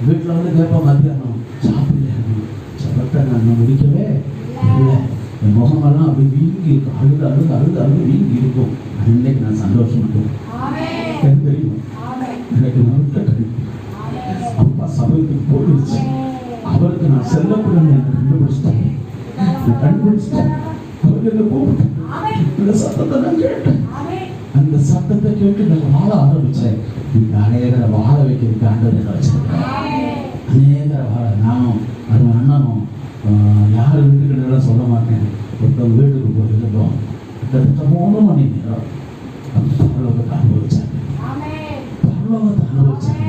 Speaker 1: வீட்டில் வந்து கேட்பான், மத்தியானம் சாப்பிடல, ஜெபத்தை நான் முடிக்கவே இல்லை. என் முகமெல்லாம் அப்படி வீங்கி இருக்கும், அழுது அழுது அழுது அழுது வீங்கி இருக்கும். அன்னைக்கு நான் சந்தோஷப்பட்டேன். தெரியும் எனக்கு நல்ல கிடைக்கும். அப்பா சபைக்கு போயிடுச்சு. அவருக்கு நான் செல்லப்படும் கண்டுபிடிச்சிட்டேன். அவருக்கு போட்டேன். அந்த சத்தத்தை நான் கேட்டேன். அந்த சத்தத்தை கேட்டு நான் வாழ ஆரம்பிச்சேன். இந்த அநேகரை வாழ வைக்கிறதுக்கு ஆண்டவர் வச்சிருக்கேன். அநேகரை வாழ நானும் அது அண்ணனும் யார் வீட்டுக்கிட்டலாம் சொல்ல மாட்டேன். ஒருத்தவங்க வீட்டுக்கு போயிருந்தோம். கிட்டத்தட்ட 3 மணி நேரம் அந்த பரலோகத்தை அனுபவிச்சாங்க. பரலோகத்தை அனுபவிச்சாங்க.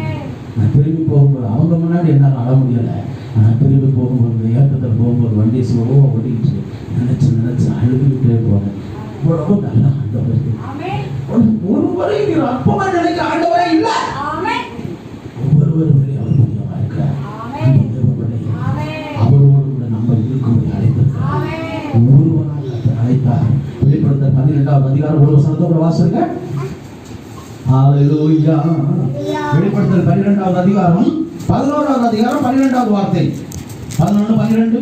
Speaker 1: நான் திரும்பி போகும்போது அவங்க முன்னாடி என்னால் அழ முடியலை. நான் திரும்பி போகும்போது ஏற்றத்தில் போகும்போது வண்டியை ஸ்லோவாக ஓடிக்கிட்டு நினைச்சு அழுதுகிட்டே போனேன். இவ்வளவு நல்ல ஆண்டவர் ஒருவரை அற்பமாக நினைக்க ஆண்டவரே இல்லை. ஒவ்வொருவரும் அவர் புரியமாக இருக்கிறார். அவரோடு கூட நம்ம இருக்கும்படி அழைத்திருக்கிறார். ஒருவராக அழைத்தார். வெளிப்படுத்த 12வது அதிகாரம் 1 வசனத்தோட வாசிங்க. ஹல்லேலூயா. வெளிப்படுத்தல் 12வது அதிகாரம் 11வது அதிகாரம் 12வது வார்த்தை. 11 12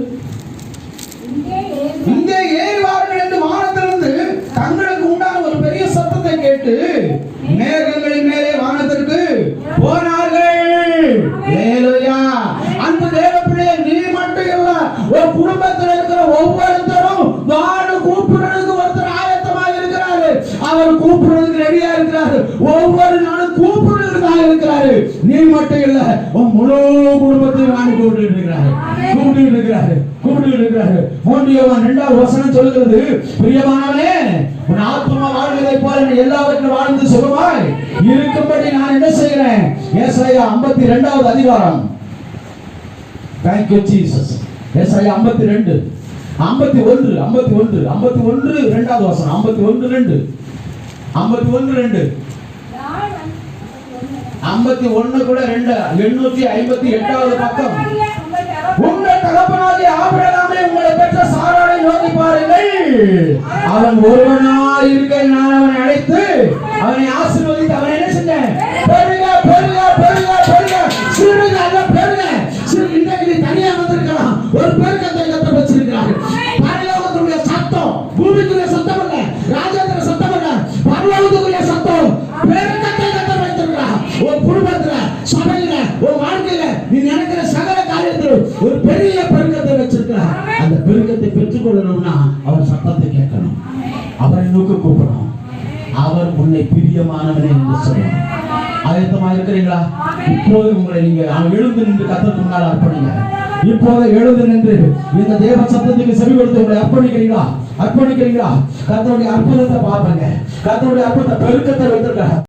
Speaker 1: இங்கே ஏறுவார்கள் என்று வானத்திலிருந்து தங்களுக்கு உண்டான ஒரு பெரிய சத்தத்தை கேட்டு மேகங்களின் மேலே வானத்திற்கு போனார்கள். ஹல்லேலூயா. அந்த தேவ பிள்ளையை நீ மட்டும் இல்ல, ஒரு குடும்பத்தில் இருக்கிற ஒவ்வொருத்தரும் வான கூப்பிடுறதுக்கு ஒருத்தர் ஆயத்தமாக இருக்கிறாரு. அவர் கூப்பிடுறதுக்கு ரெடியா இருக்கிறாரு. ஒவ்வொரு நாளும் கூப்பிடுறதுக்காக இருக்கிறாரு. நீ மட்டும் இல்ல, உன் முழு குடும்பத்தையும் வாங்கி கூப்பிட்டு இருக்கிறாரு. 3 யோவான் 2வது வசனம் சொல்கிறது, பிரியமானவனே, உன் ஆத்துமா வாழ்வதை போல எல்லாவற்றிலும் வாழ்ந்து சுகமாய் இருக்கும்படி நான் என்ன செய்கிறேன்? ஏசாயா 52வது அதிகாரம். Thank you Jesus. ஏசாயா 52 51 2வது வசனம். 51 2 51 கூட 2 858வது பக்கம். உங்கள் தகப்பனாகிய ஆபிரகாமை உங்களை பெற்ற சாராளை நோக்கி பாருங்கள். அவன் ஒருவனாய் இருக்க நான் அவனை அழைத்து அவனை ஆசீர்வதித்து அவனை என்ன செஞ்சேன்? பெருக
Speaker 2: அந்த பெருக்கத்தை பெற்றுக்கொள்ளணும்னா அவர் சத்தத்தை கேட்கணும், அவரை நோக்கி கூப்பிடணும், அவர் உன்னை பிரியமானவனே என்று சொல்லணும். ஆயத்தமா இருக்கிறீங்களா? இப்போது உங்களை நீங்க எழுந்து நின்று கர்த்தருக்கு முன்னால் அர்ப்பணிங்க. இப்போது எழுந்து நின்று இந்த தேவ சத்தத்துக்கு செவி கொடுத்து உங்களை அர்ப்பணிக்கிறீங்களா? கர்த்தருடைய அற்புதத்தை பார்ப்பங்க. கர்த்தருடைய அற்புத பெருக்கத்தை வைத்திருக்க